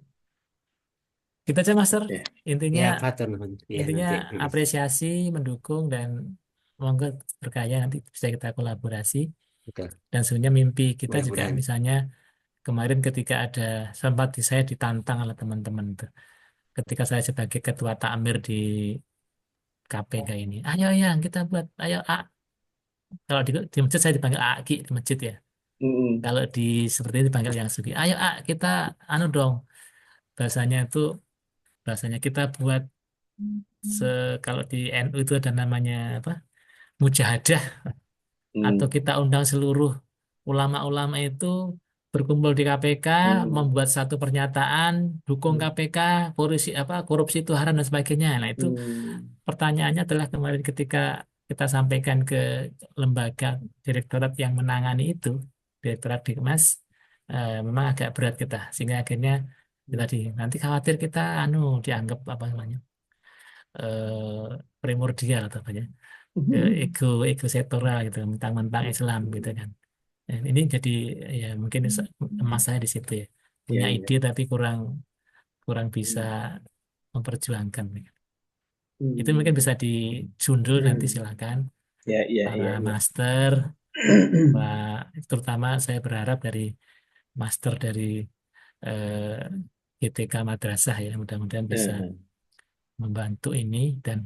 Speaker 3: Kita aja master.
Speaker 1: Ya,
Speaker 3: Intinya
Speaker 2: ya Fatur nuhun. Ya
Speaker 3: intinya
Speaker 2: nanti.
Speaker 3: apresiasi, mendukung dan monggo berkaya nanti bisa kita kolaborasi.
Speaker 2: Betul.
Speaker 3: Dan sebenarnya mimpi kita juga
Speaker 2: Mudah-mudahan.
Speaker 3: misalnya kemarin ketika ada sempat saya ditantang oleh teman-teman tuh. Ketika saya sebagai ketua takmir di KPK ini, ayo yang kita buat, ayo A. Kalau di masjid saya dipanggil Aki di masjid ya.
Speaker 1: Mm-mm.
Speaker 3: Kalau di seperti ini dipanggil yang sugi, ayo A, kita anu dong. Bahasanya itu bahasanya kita buat se kalau di NU itu ada namanya apa? Mujahadah, atau
Speaker 1: Mm.
Speaker 3: kita undang seluruh ulama-ulama itu berkumpul di KPK,
Speaker 1: Mm.
Speaker 3: membuat satu pernyataan dukung
Speaker 1: Mm.
Speaker 3: KPK, korupsi itu haram dan sebagainya. Nah, itu
Speaker 1: Mm.
Speaker 3: pertanyaannya adalah kemarin ketika kita sampaikan ke lembaga direktorat yang menangani itu, Direktorat Dikmas, memang agak berat kita, sehingga akhirnya tadi nanti khawatir kita dianggap apa namanya primordial atau apa ya, ego ego sektoral gitu, mentang-mentang Islam gitu kan. Dan ini jadi ya mungkin emas saya di situ ya,
Speaker 1: Iya,
Speaker 3: punya
Speaker 1: iya.
Speaker 3: ide tapi kurang kurang bisa
Speaker 1: Mm.
Speaker 3: memperjuangkan. Itu mungkin
Speaker 1: Mm.
Speaker 3: bisa dijundul nanti silakan
Speaker 1: Ya, iya,
Speaker 3: para
Speaker 1: iya, iya.
Speaker 3: master, Pak, terutama saya berharap dari master dari GTK Madrasah ya, mudah-mudahan bisa
Speaker 1: Eh,
Speaker 3: membantu ini. Dan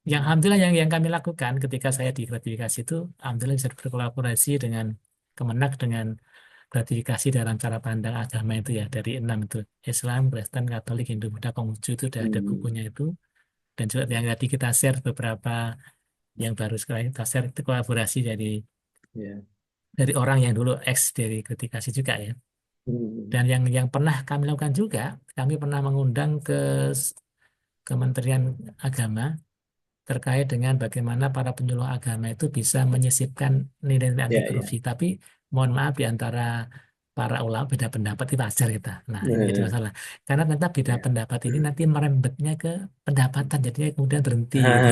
Speaker 3: yang alhamdulillah yang kami lakukan ketika saya di gratifikasi itu, alhamdulillah bisa berkolaborasi dengan Kemenak dengan gratifikasi dalam cara pandang agama itu ya, dari 6 itu, Islam, Kristen, Katolik, Hindu, Buddha, Konghucu, itu udah ada
Speaker 1: mm.
Speaker 3: bukunya itu. Dan juga yang tadi kita share beberapa yang baru sekali kita share itu kolaborasi
Speaker 1: Ya.
Speaker 3: dari orang yang dulu ex dari gratifikasi juga ya.
Speaker 1: Mm.
Speaker 3: Dan yang pernah kami lakukan juga, kami pernah mengundang ke Kementerian Agama terkait dengan bagaimana para penyuluh agama itu bisa menyisipkan nilai-nilai anti
Speaker 1: Ya, ya.
Speaker 3: korupsi. Tapi mohon maaf, di antara para ulama beda pendapat itu wajar kita. Nah, ini jadi
Speaker 1: Eh,
Speaker 3: masalah. Karena ternyata beda
Speaker 1: ya.
Speaker 3: pendapat ini nanti merembetnya ke pendapatan, jadinya kemudian berhenti gitu.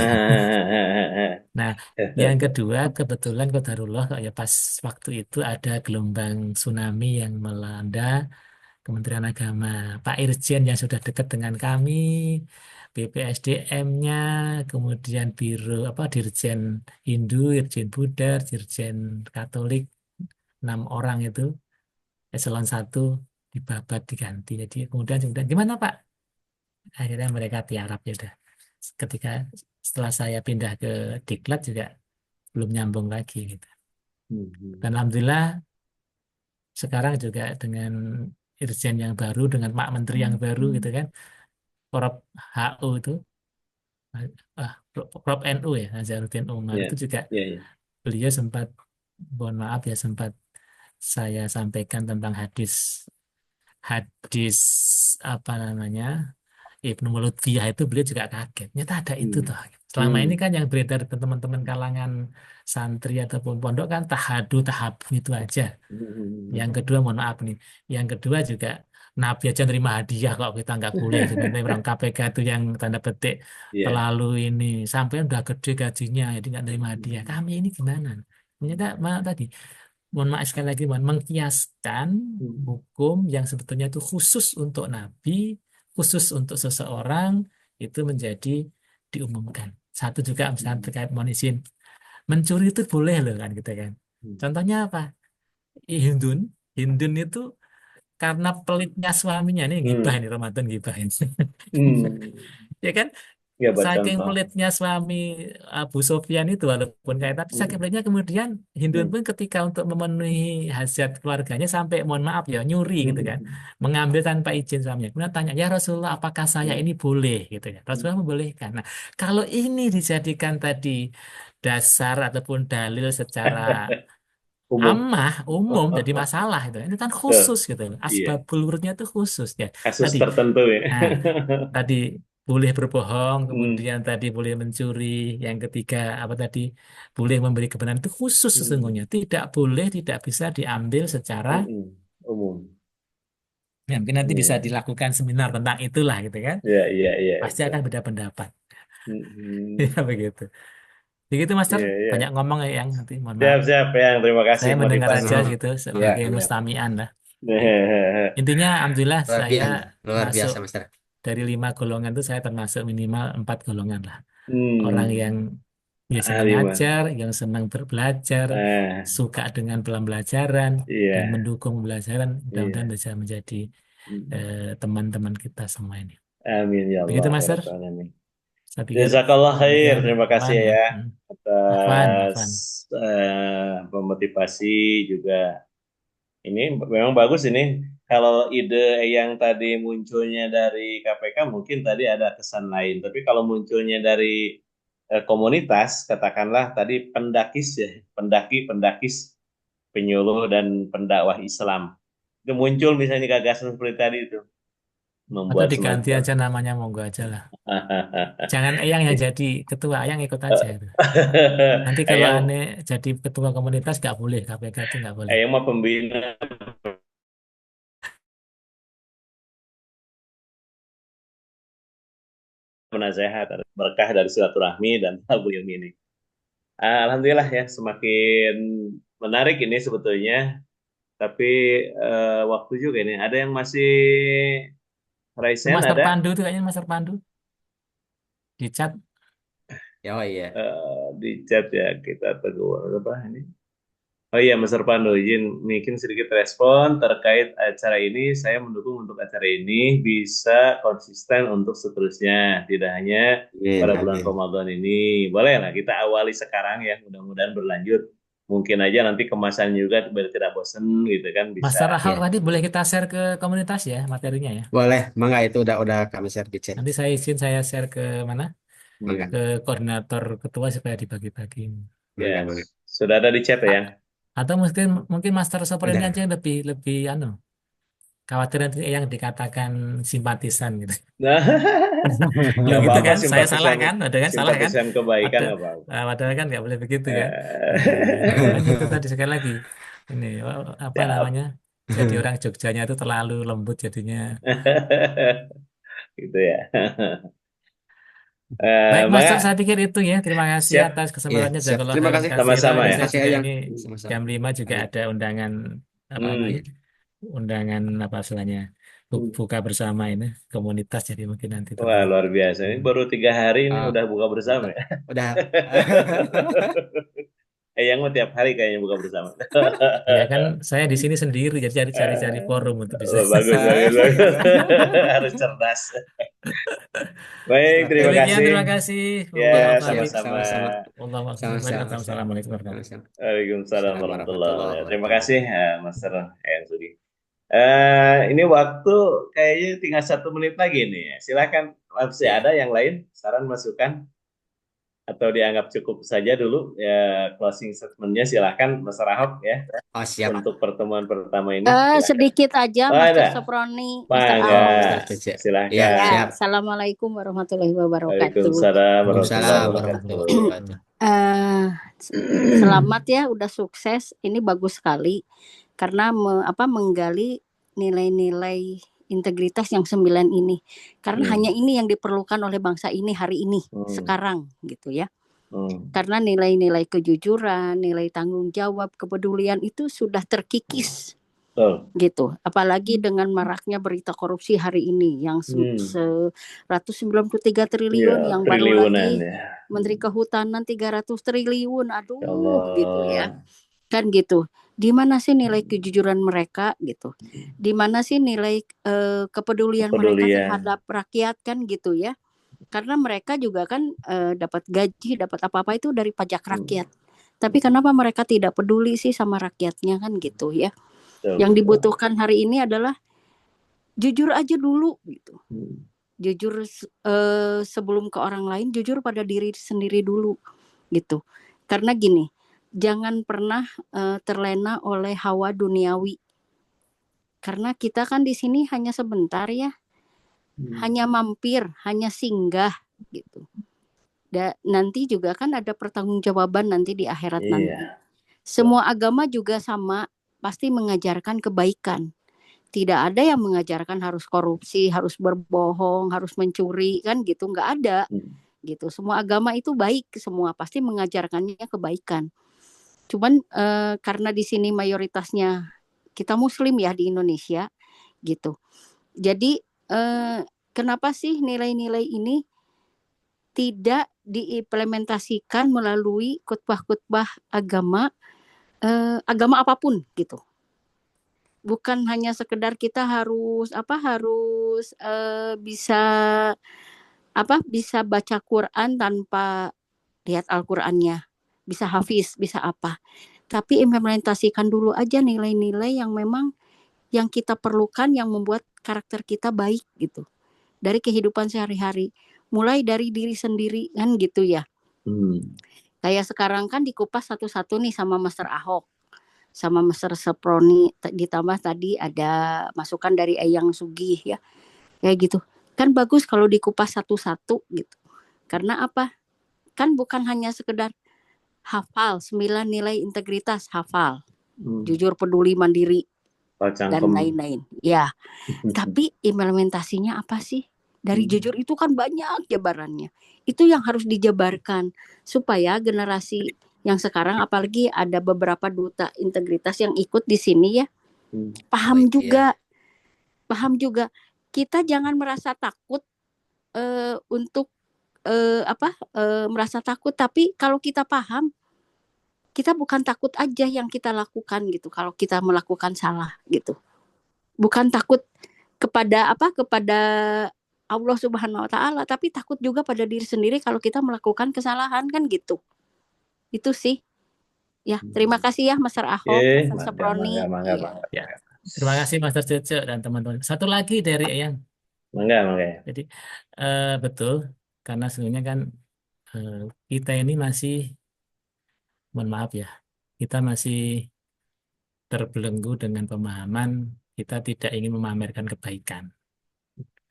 Speaker 3: Nah, yang kedua kebetulan qadarullah kok ya, pas waktu itu ada gelombang tsunami yang melanda Kementerian Agama. Pak Irjen yang sudah dekat dengan kami, BPSDM-nya, kemudian Biro apa Dirjen Hindu, Dirjen Buddha, Dirjen Katolik, 6 orang itu, eselon 1 dibabat diganti. Jadi kemudian gimana Pak? Akhirnya mereka tiarap ya udah. Ketika setelah saya pindah ke Diklat juga belum nyambung lagi gitu.
Speaker 1: Mm.
Speaker 3: Dan alhamdulillah sekarang juga dengan Irjen yang baru, dengan Pak Menteri yang baru gitu kan, Prop HU itu, Prop NU ya, Nazarudin Umar
Speaker 1: Ya,
Speaker 3: itu juga
Speaker 1: ya, ya.
Speaker 3: beliau sempat, mohon maaf ya, sempat saya sampaikan tentang hadis hadis apa namanya Ibnu Lutfiyah itu, beliau juga kaget. Ternyata ada itu
Speaker 1: Mm.
Speaker 3: toh. Selama ini
Speaker 1: Mm.
Speaker 3: kan yang beredar ke teman-teman kalangan santri ataupun pondok kan tahadu tahabu itu aja. Yang
Speaker 1: Mm.
Speaker 3: kedua, mohon maaf nih, yang kedua juga Nabi aja nerima hadiah kok kita nggak boleh. Sebenarnya orang KPK itu yang tanda petik
Speaker 1: Ya.
Speaker 3: terlalu ini, sampai udah gede gajinya jadi nggak nerima hadiah. Kami ini gimana? Ternyata tadi, mohon maaf sekali lagi, mengkiaskan
Speaker 1: Mm.
Speaker 3: hukum yang sebetulnya itu khusus untuk Nabi, khusus untuk seseorang, itu menjadi diumumkan. Satu juga misalnya
Speaker 1: Mm.
Speaker 3: terkait mohon izin, mencuri itu boleh loh kan gitu kan. Contohnya apa? Hindun, Hindun itu karena pelitnya suaminya, ini gibah
Speaker 1: Mm.
Speaker 3: ini Ramadan gibah ini.
Speaker 1: Mm.
Speaker 3: Ya kan,
Speaker 1: Ya, buat
Speaker 3: saking
Speaker 1: contoh.
Speaker 3: pelitnya suami Abu Sofyan itu, walaupun kayak tapi saking
Speaker 1: Mm.
Speaker 3: pelitnya kemudian Hindun
Speaker 1: Mm.
Speaker 3: pun ketika untuk memenuhi hajat keluarganya sampai mohon maaf ya nyuri gitu kan,
Speaker 1: Mm.
Speaker 3: mengambil tanpa izin suaminya. Kemudian tanya, ya Rasulullah, apakah saya
Speaker 1: Mm.
Speaker 3: ini boleh gitu ya? Rasulullah membolehkan. Nah, kalau ini dijadikan tadi dasar ataupun dalil secara
Speaker 1: Umum.
Speaker 3: amah umum jadi masalah itu. Ini kan
Speaker 1: Tuh,
Speaker 3: khusus gitu.
Speaker 1: iya.
Speaker 3: Asbabul wurudnya itu khusus ya.
Speaker 1: Kasus
Speaker 3: Tadi
Speaker 1: tertentu ya.
Speaker 3: nah, tadi boleh berbohong,
Speaker 1: Mm.
Speaker 3: kemudian tadi boleh mencuri, yang ketiga apa tadi, boleh memberi kebenaran, itu khusus
Speaker 1: Mm.
Speaker 3: sesungguhnya. Tidak boleh, tidak bisa diambil secara
Speaker 1: Mm-mm. Umum.
Speaker 3: ya, mungkin nanti bisa
Speaker 1: Iya.
Speaker 3: dilakukan seminar tentang itulah gitu kan.
Speaker 1: Iya, iya, iya,
Speaker 3: Pasti
Speaker 1: betul.
Speaker 3: akan beda pendapat.
Speaker 1: Mm-mm.
Speaker 3: Ya begitu. Begitu Master,
Speaker 1: Iya, iya.
Speaker 3: banyak ngomong ya yang nanti mohon maaf.
Speaker 1: Siap, siap, yang terima kasih
Speaker 3: Saya mendengar aja
Speaker 1: motivasinya.
Speaker 3: gitu
Speaker 1: Iya,
Speaker 3: sebagai
Speaker 1: iya.
Speaker 3: mustami'an lah. Intinya alhamdulillah
Speaker 2: Luar
Speaker 3: saya
Speaker 2: biasa, luar
Speaker 3: masuk
Speaker 2: biasa, Master.
Speaker 3: dari 5 golongan itu, saya termasuk minimal 4 golongan lah. Orang yang
Speaker 1: Hmm.
Speaker 3: yang senang
Speaker 1: Alim.
Speaker 3: ngajar, yang senang berbelajar,
Speaker 1: Eh,
Speaker 3: suka dengan pembelajaran dan
Speaker 1: iya,
Speaker 3: mendukung pembelajaran. Mudah-mudahan
Speaker 1: iya.
Speaker 3: bisa menjadi teman-teman kita semua ini.
Speaker 1: Amin ya Allah
Speaker 3: Begitu,
Speaker 1: ya
Speaker 3: Master.
Speaker 1: Rabbal Alamin.
Speaker 3: Saya pikir
Speaker 1: Jazakallah khair.
Speaker 3: demikian
Speaker 1: Terima kasih
Speaker 3: Afwan ya.
Speaker 1: ya
Speaker 3: Afwan,
Speaker 1: atas
Speaker 3: Afwan.
Speaker 1: pemotivasi juga. Ini memang bagus ini. Kalau ide yang tadi munculnya dari KPK mungkin tadi ada kesan lain. Tapi kalau munculnya dari komunitas, katakanlah tadi pendakis ya, pendakis, penyuluh dan pendakwah Islam. Itu muncul misalnya gagasan seperti tadi itu,
Speaker 3: Atau
Speaker 1: membuat
Speaker 3: diganti
Speaker 1: semacam
Speaker 3: aja namanya, monggo aja lah. Jangan Eyang yang jadi ketua, Eyang ikut aja itu. Nanti kalau
Speaker 1: Eyang,
Speaker 3: aneh jadi ketua komunitas nggak boleh, KPK itu nggak boleh.
Speaker 1: Eyang mah pembina penasehat, berkah dari silaturahmi dan tabul ilmi ini. Alhamdulillah ya, semakin menarik ini sebetulnya. Tapi waktu juga ini. Ada yang masih
Speaker 3: Itu
Speaker 1: Raisen
Speaker 3: Master
Speaker 1: ada
Speaker 3: Pandu itu kayaknya Master Pandu di chat.
Speaker 2: Oh iya.
Speaker 1: di chat ya kita tegur apa ini? Oh iya, Mas Pandu, izin mungkin sedikit respon terkait acara ini. Saya mendukung untuk acara ini bisa konsisten untuk seterusnya, tidak hanya
Speaker 2: Amin,
Speaker 1: pada bulan
Speaker 2: amin.
Speaker 1: Ramadan ini. Boleh lah kita awali sekarang ya, mudah-mudahan berlanjut. Mungkin aja nanti kemasan juga biar tidak bosen gitu kan bisa.
Speaker 3: Master Ahok
Speaker 2: Ya,
Speaker 3: tadi boleh kita share ke komunitas ya materinya ya.
Speaker 2: boleh. Mangga itu udah kami share di chat.
Speaker 3: Nanti saya izin saya share ke mana?
Speaker 2: Mangga,
Speaker 3: Ke koordinator ketua supaya dibagi-bagi.
Speaker 2: mangga,
Speaker 1: Ya,
Speaker 2: mangga.
Speaker 1: sudah ada di chat ya.
Speaker 3: A- Atau mungkin mungkin Master Soper ini aja
Speaker 2: Udah.
Speaker 3: yang lebih lebih khawatir nanti yang dikatakan simpatisan gitu.
Speaker 1: Nah,
Speaker 3: Loh
Speaker 1: nggak
Speaker 3: gitu
Speaker 1: apa-apa
Speaker 3: kan? Saya salah kan? Ada kan? Salah kan?
Speaker 1: simpatisan kebaikan
Speaker 3: Ada,
Speaker 1: nggak apa-apa.
Speaker 3: padahal kan nggak boleh begitu ya. Lagi itu
Speaker 1: Eh,
Speaker 3: tadi sekali lagi. Ini apa
Speaker 1: siap.
Speaker 3: namanya? Jadi orang Jogjanya itu terlalu lembut jadinya.
Speaker 1: Gitu ya.
Speaker 3: Baik, Master,
Speaker 1: Maka
Speaker 3: saya pikir itu ya. Terima kasih
Speaker 1: siap
Speaker 3: atas
Speaker 2: Iya,
Speaker 3: kesempatannya.
Speaker 2: siap.
Speaker 3: Jazakallah
Speaker 2: Terima
Speaker 3: khairan
Speaker 2: kasih.
Speaker 3: katsiran.
Speaker 1: sama-sama
Speaker 3: Ini
Speaker 1: ya.
Speaker 3: saya
Speaker 2: Makasih
Speaker 3: juga
Speaker 2: Ayang.
Speaker 3: ini
Speaker 2: Sama-sama.
Speaker 3: jam 5 juga
Speaker 2: Amin.
Speaker 3: ada undangan apa namanya?
Speaker 1: Hmm.
Speaker 3: Undangan apa istilahnya? Buka bersama ini komunitas jadi mungkin nanti
Speaker 1: Wah,
Speaker 3: perlu.
Speaker 1: luar biasa. Ini baru 3 hari ini
Speaker 2: Ah,
Speaker 1: udah buka bersama
Speaker 2: mantap.
Speaker 1: ya.
Speaker 2: Udah.
Speaker 1: Yang mau tiap hari kayaknya buka bersama.
Speaker 3: Ya kan saya di sini sendiri jadi cari-cari forum untuk bisa.
Speaker 1: Bagus, bagus, bagus. Harus cerdas. Baik, terima
Speaker 3: Demikian
Speaker 1: kasih.
Speaker 3: terima kasih.
Speaker 1: Ya,
Speaker 3: Wallahu
Speaker 2: Siap,
Speaker 1: sama-sama.
Speaker 2: sama-sama.
Speaker 3: Wallahu
Speaker 2: Sama-sama.
Speaker 3: Assalamualaikum warahmatullahi wabarakatuh.
Speaker 2: Sama-sama.
Speaker 1: Waalaikumsalam
Speaker 2: Assalamualaikum
Speaker 1: warahmatullahi
Speaker 2: warahmatullahi
Speaker 1: wabarakatuh. Terima
Speaker 2: wabarakatuh.
Speaker 1: kasih, Master Sudi. Ini waktu kayaknya tinggal 1 menit lagi nih. Silakan, masih
Speaker 2: Iya.
Speaker 1: ada yang lain saran masukan atau dianggap cukup saja dulu ya closing statementnya silakan Mas Rahab ya
Speaker 2: Oh, siap.
Speaker 1: untuk pertemuan pertama ini. Silakan.
Speaker 4: Sedikit aja,
Speaker 1: Oh,
Speaker 4: Master
Speaker 1: ada.
Speaker 4: Soproni, Master
Speaker 1: Mangga,
Speaker 2: Oh,
Speaker 4: Ahok.
Speaker 2: Master Cece. Iya,
Speaker 1: silakan.
Speaker 4: Ya,
Speaker 2: siap.
Speaker 4: Assalamualaikum warahmatullahi wabarakatuh.
Speaker 1: Waalaikumsalam warahmatullahi
Speaker 2: Waalaikumsalam
Speaker 1: wabarakatuh.
Speaker 2: warahmatullahi wabarakatuh.
Speaker 4: Eh, Selamat ya, udah sukses. Ini bagus sekali karena menggali nilai-nilai integritas yang 9 ini. Karena hanya ini yang diperlukan oleh bangsa ini hari ini, sekarang gitu ya. Karena nilai-nilai kejujuran, nilai tanggung jawab, kepedulian itu sudah terkikis. Gitu. Apalagi dengan maraknya berita korupsi hari ini yang 193 triliun, yang baru lagi
Speaker 1: ya.
Speaker 4: Menteri Kehutanan 300 triliun. Aduh,
Speaker 1: Ya Allah.
Speaker 4: gitu ya. Kan gitu. Di mana sih nilai kejujuran mereka gitu? Di mana sih nilai kepedulian mereka terhadap rakyat kan gitu ya? Karena mereka juga kan dapat gaji, dapat apa-apa itu dari pajak rakyat. Tapi kenapa mereka tidak peduli sih sama rakyatnya kan gitu ya? Yang dibutuhkan hari ini adalah jujur aja dulu gitu. Jujur sebelum ke orang lain, jujur pada diri sendiri dulu gitu. Karena gini, jangan pernah terlena oleh hawa duniawi. Karena kita kan di sini hanya sebentar ya. Hanya mampir, hanya singgah gitu. Nanti juga kan ada pertanggungjawaban nanti di akhirat nanti. Semua agama juga sama, pasti mengajarkan kebaikan. Tidak ada yang mengajarkan harus korupsi, harus berbohong, harus mencuri kan gitu, nggak ada gitu. Semua agama itu baik, semua pasti mengajarkannya kebaikan. Cuman karena di sini mayoritasnya kita Muslim ya di Indonesia gitu. Jadi kenapa sih nilai-nilai ini tidak diimplementasikan melalui khutbah-khutbah agama apapun gitu. Bukan hanya sekedar kita harus bisa bisa baca Quran tanpa lihat Al-Qur'annya, bisa hafiz, bisa apa. Tapi implementasikan dulu aja nilai-nilai yang memang yang kita perlukan, yang membuat karakter kita baik gitu. Dari kehidupan sehari-hari, mulai dari diri sendiri kan gitu ya. Kayak sekarang kan dikupas satu-satu nih sama Master Ahok, sama Master Seproni, ditambah tadi ada masukan dari Eyang Sugih ya, kayak gitu. Kan bagus kalau dikupas satu-satu gitu. Karena apa? Kan bukan hanya sekedar hafal 9 nilai integritas, hafal, jujur, peduli, mandiri, dan lain-lain. Ya, tapi implementasinya apa sih? Dari jujur itu kan banyak jabarannya. Itu yang harus dijabarkan supaya generasi yang sekarang, apalagi ada beberapa duta integritas yang ikut di sini ya, paham juga. Kita jangan merasa takut untuk merasa takut, tapi kalau kita paham, kita bukan takut aja yang kita lakukan gitu. Kalau kita melakukan salah gitu, bukan takut kepada Allah Subhanahu Wa Taala, tapi takut juga pada diri sendiri kalau kita melakukan kesalahan kan gitu. Itu sih. Ya, terima kasih ya Master Ahok, Master Seproni.
Speaker 3: Ya. Terima kasih Master Cece dan teman-teman. Satu lagi dari Eyang.
Speaker 1: Mangga.
Speaker 3: Jadi betul, karena sebenarnya kan kita ini masih, mohon maaf ya, kita masih terbelenggu dengan pemahaman kita tidak ingin memamerkan kebaikan,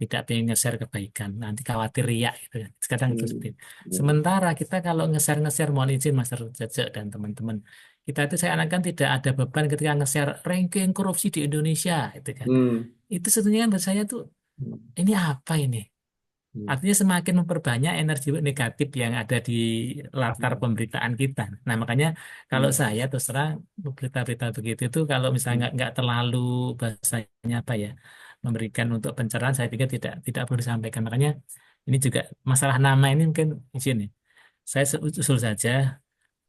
Speaker 3: tidak ingin nge-share kebaikan, nanti khawatir riak gitu kan. Sekarang itu seperti itu. Sementara kita kalau nge-share, mohon izin Master Cece dan teman-teman, kita itu saya akan tidak ada beban ketika nge-share ranking korupsi di Indonesia itu kan. Itu sebetulnya kan buat saya tuh ini apa ini? Artinya semakin memperbanyak energi negatif yang ada di latar pemberitaan kita. Nah makanya kalau saya terus terang berita-berita begitu itu kalau misalnya nggak terlalu bahasanya apa ya, memberikan untuk pencerahan, saya pikir tidak perlu disampaikan. Makanya ini juga masalah nama ini mungkin izin nih. Saya usul saja,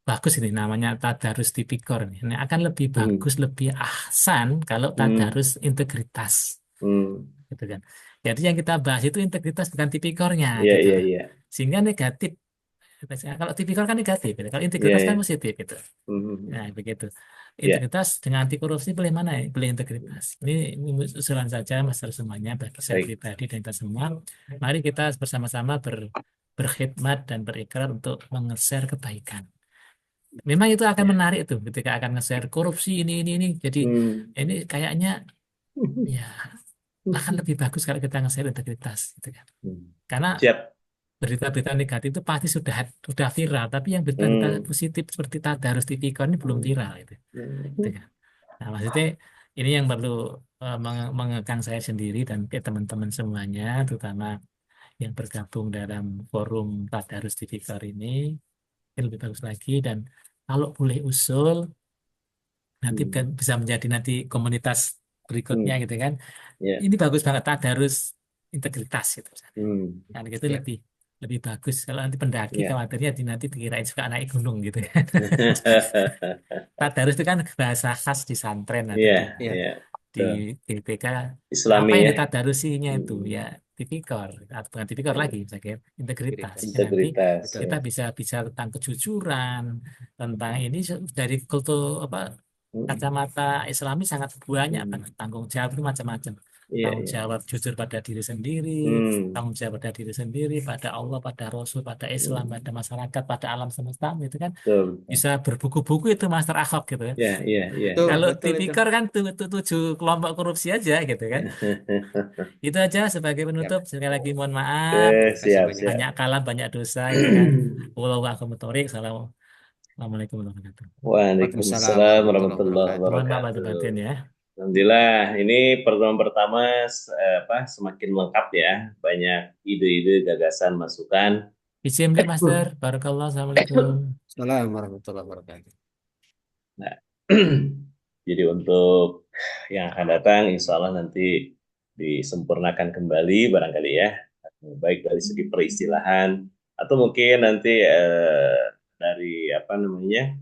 Speaker 3: bagus ini namanya Tadarus Tipikor nih. Ini akan lebih bagus, lebih ahsan kalau Tadarus Integritas. Gitu kan. Jadi yang kita bahas itu integritas bukan tipikornya gitu. Sehingga negatif. Kalau tipikor kan negatif, gitu. Kalau integritas kan positif gitu. Nah, begitu. Integritas dengan anti korupsi boleh mana ya? Boleh integritas. Ini usulan saja Master semuanya bagi saya pribadi dan kita semua. Mari kita bersama-sama berkhidmat dan berikrar untuk meng-share kebaikan. Memang itu akan menarik tuh ketika akan nge-share korupsi ini. Jadi ini kayaknya ya akan lebih bagus kalau kita nge-share integritas gitu kan. Karena berita-berita negatif itu pasti sudah viral, tapi yang berita-berita positif seperti Tadarus Tipikor ini belum viral gitu. Gitu kan. Nah, maksudnya ini yang perlu mengekang saya sendiri dan ke teman-teman semuanya, terutama yang bergabung dalam forum Tadarus Tipikor ini lebih bagus lagi. Dan kalau boleh usul nanti bisa menjadi nanti komunitas berikutnya gitu kan. Ini bagus banget Tadarus Integritas gitu. Kan gitu lebih bagus. Kalau nanti pendaki khawatirnya nanti dikirain suka naik gunung gitu kan. Tadarus itu kan bahasa khas di santren atau di GPK.
Speaker 1: Islami
Speaker 3: apa yang
Speaker 1: ya.
Speaker 3: ditadarusinya itu ya tipikor atau bukan tipikor lagi saya integritas. Nanti kita bisa tentang kejujuran, tentang ini dari kultur kacamata Islami sangat banyak banget. Tanggung jawab itu macam-macam. Tanggung jawab jujur pada diri sendiri, tanggung jawab pada diri sendiri, pada Allah, pada Rasul, pada Islam, pada masyarakat, pada alam semesta itu kan bisa berbuku-buku itu Master Ahok gitu kan. Kalau tipikor kan 7 kelompok korupsi aja gitu kan. Itu aja sebagai penutup. Sekali lagi mohon maaf. Banyak kalam, banyak dosa gitu kan. Wallahu a'lam bishawab. Assalamualaikum warahmatullahi wabarakatuh.
Speaker 1: Waalaikumsalam warahmatullahi
Speaker 3: Mohon maaf
Speaker 1: wabarakatuh.
Speaker 3: batin ya.
Speaker 1: Alhamdulillah, ini pertemuan pertama semakin lengkap ya, banyak ide-ide, gagasan, masukan.
Speaker 3: Izin Master, barakallah, assalamualaikum.
Speaker 2: Assalamualaikum warahmatullahi wabarakatuh.
Speaker 1: Nah, jadi untuk yang akan datang, insya Allah nanti disempurnakan kembali barangkali ya, baik dari segi peristilahan Atau mungkin nanti dari apa namanya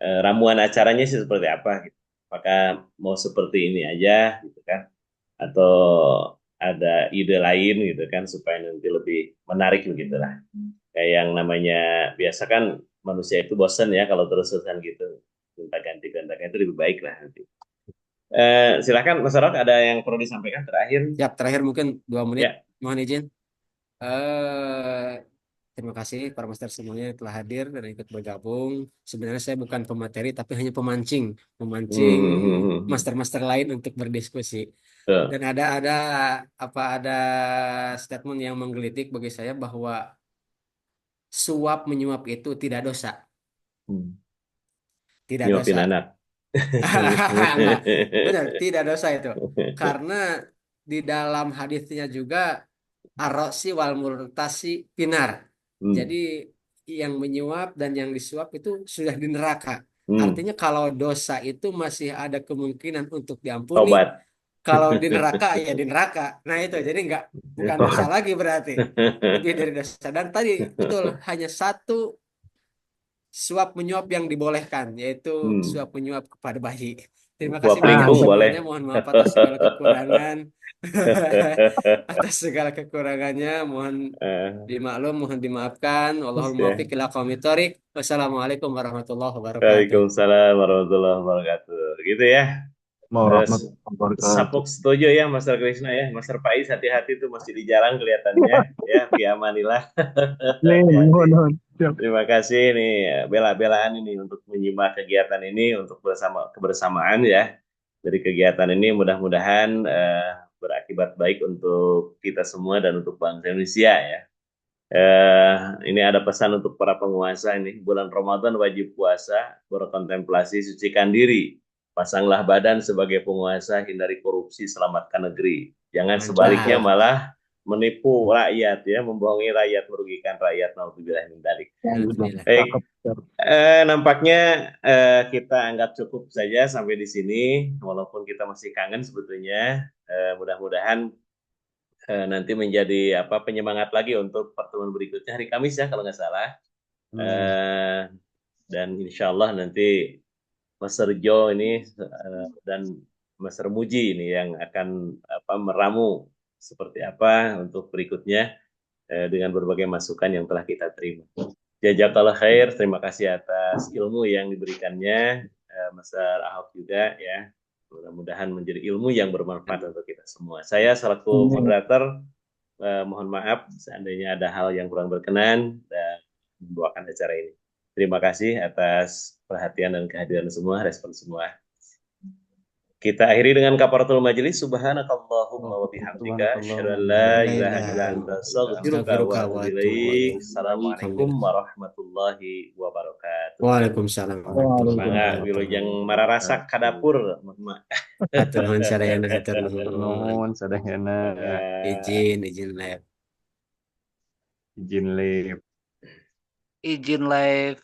Speaker 1: ramuan acaranya sih seperti apa gitu. Apakah mau seperti ini aja gitu kan? Atau ada ide lain gitu kan supaya nanti lebih menarik begitu lah. Kayak yang namanya biasa kan manusia itu bosan ya kalau terus-terusan gitu. Gonta-ganti itu lebih baik lah nanti. Silakan Mas Rok, ada yang perlu disampaikan terakhir?
Speaker 2: Siap, terakhir mungkin 2 menit,
Speaker 1: Ya,
Speaker 2: mohon izin. Eh, Terima kasih para master semuanya yang telah hadir dan ikut bergabung. Sebenarnya saya bukan pemateri, tapi hanya pemancing, memancing master-master lain untuk berdiskusi.
Speaker 1: Tuh.
Speaker 2: Dan ada statement yang menggelitik bagi saya bahwa suap menyuap itu tidak dosa,
Speaker 1: Hmm.
Speaker 2: tidak
Speaker 1: Nyuapin
Speaker 2: dosa.
Speaker 1: anak.
Speaker 2: Nah, benar, tidak dosa itu. Karena di dalam hadisnya juga arosi wal murtasi pinar.
Speaker 1: Hmm.
Speaker 2: Jadi yang menyuap dan yang disuap itu sudah di neraka.
Speaker 1: Hmm.
Speaker 2: Artinya kalau dosa itu masih ada kemungkinan untuk diampuni.
Speaker 1: Tobat.
Speaker 2: Kalau di neraka ya di neraka. Nah itu jadi bukan dosa
Speaker 5: Wah,
Speaker 2: lagi berarti. Lebih dari dosa. Dan tadi betul hanya satu suap menyuap yang dibolehkan, yaitu
Speaker 1: Hmm.
Speaker 2: suap menyuap kepada bayi. Terima
Speaker 1: Kuap
Speaker 2: kasih banyak
Speaker 1: lingkung boleh.
Speaker 2: semuanya. Mohon maaf atas segala kekurangan. Atas segala kekurangannya, mohon
Speaker 1: Eh,
Speaker 2: dimaklum, mohon dimaafkan. Wallahul muwaffiq
Speaker 1: ya.
Speaker 2: ila aqwamit thoriq. Wassalamualaikum warahmatullahi wabarakatuh.
Speaker 1: Waalaikumsalam warahmatullahi wabarakatuh. Gitu ya.
Speaker 5: mau
Speaker 1: Terus
Speaker 5: rahmat wabarakatuh.
Speaker 1: Sapuk setuju ya, Master Krishna ya. Master Pais hati-hati tuh masih di jalan kelihatannya. Ya, fi amanillah.
Speaker 5: Nih,
Speaker 1: Hati-hati.
Speaker 5: mohon. Siap.
Speaker 1: Terima kasih nih bela-belaan ini untuk menyimak kegiatan ini untuk kebersamaan ya. Dari kegiatan ini mudah-mudahan berakibat baik untuk kita semua dan untuk bangsa Indonesia ya. Eh, ini ada pesan untuk para penguasa ini. Bulan Ramadan wajib puasa, berkontemplasi, sucikan diri. Pasanglah badan sebagai penguasa, hindari korupsi, selamatkan negeri. Jangan sebaliknya
Speaker 2: Mantap.
Speaker 1: malah menipu rakyat ya, membohongi rakyat, merugikan rakyat. Nauzubillah min dzalik.
Speaker 2: Alhamdulillah.
Speaker 1: Baik,
Speaker 5: Cakep.
Speaker 1: nampaknya kita anggap cukup saja sampai di sini, walaupun kita masih kangen sebetulnya. Mudah-mudahan nanti menjadi apa penyemangat lagi untuk pertemuan berikutnya hari Kamis ya kalau nggak salah. Eh, dan insya Allah nanti Master Joe ini dan Master Muji ini yang akan apa meramu seperti apa untuk berikutnya dengan berbagai masukan yang telah kita terima. Jazakallah khair, terima kasih atas ilmu yang diberikannya, Master Ahok juga ya. Mudah-mudahan menjadi ilmu yang bermanfaat untuk kita semua. Saya selaku moderator mohon maaf seandainya ada hal yang kurang berkenan dan membawakan acara ini. Terima kasih atas perhatian dan kehadiran semua, respon semua. Kita akhiri dengan kafaratul majelis. Subhanakallahumma wa bihamdika asyhadu an la ilaha illa anta astaghfiruka wa atubu ilaik. Assalamualaikum warahmatullahi wabarakatuh.
Speaker 2: Waalaikumsalam
Speaker 1: Mangga wilujeng mararasak ka dapur, Mak.
Speaker 2: Hatur nuhun sadayana, hatur nuhun.
Speaker 5: Nuhun sadayana.
Speaker 2: Izin live.
Speaker 5: Izin live.
Speaker 6: Izin live.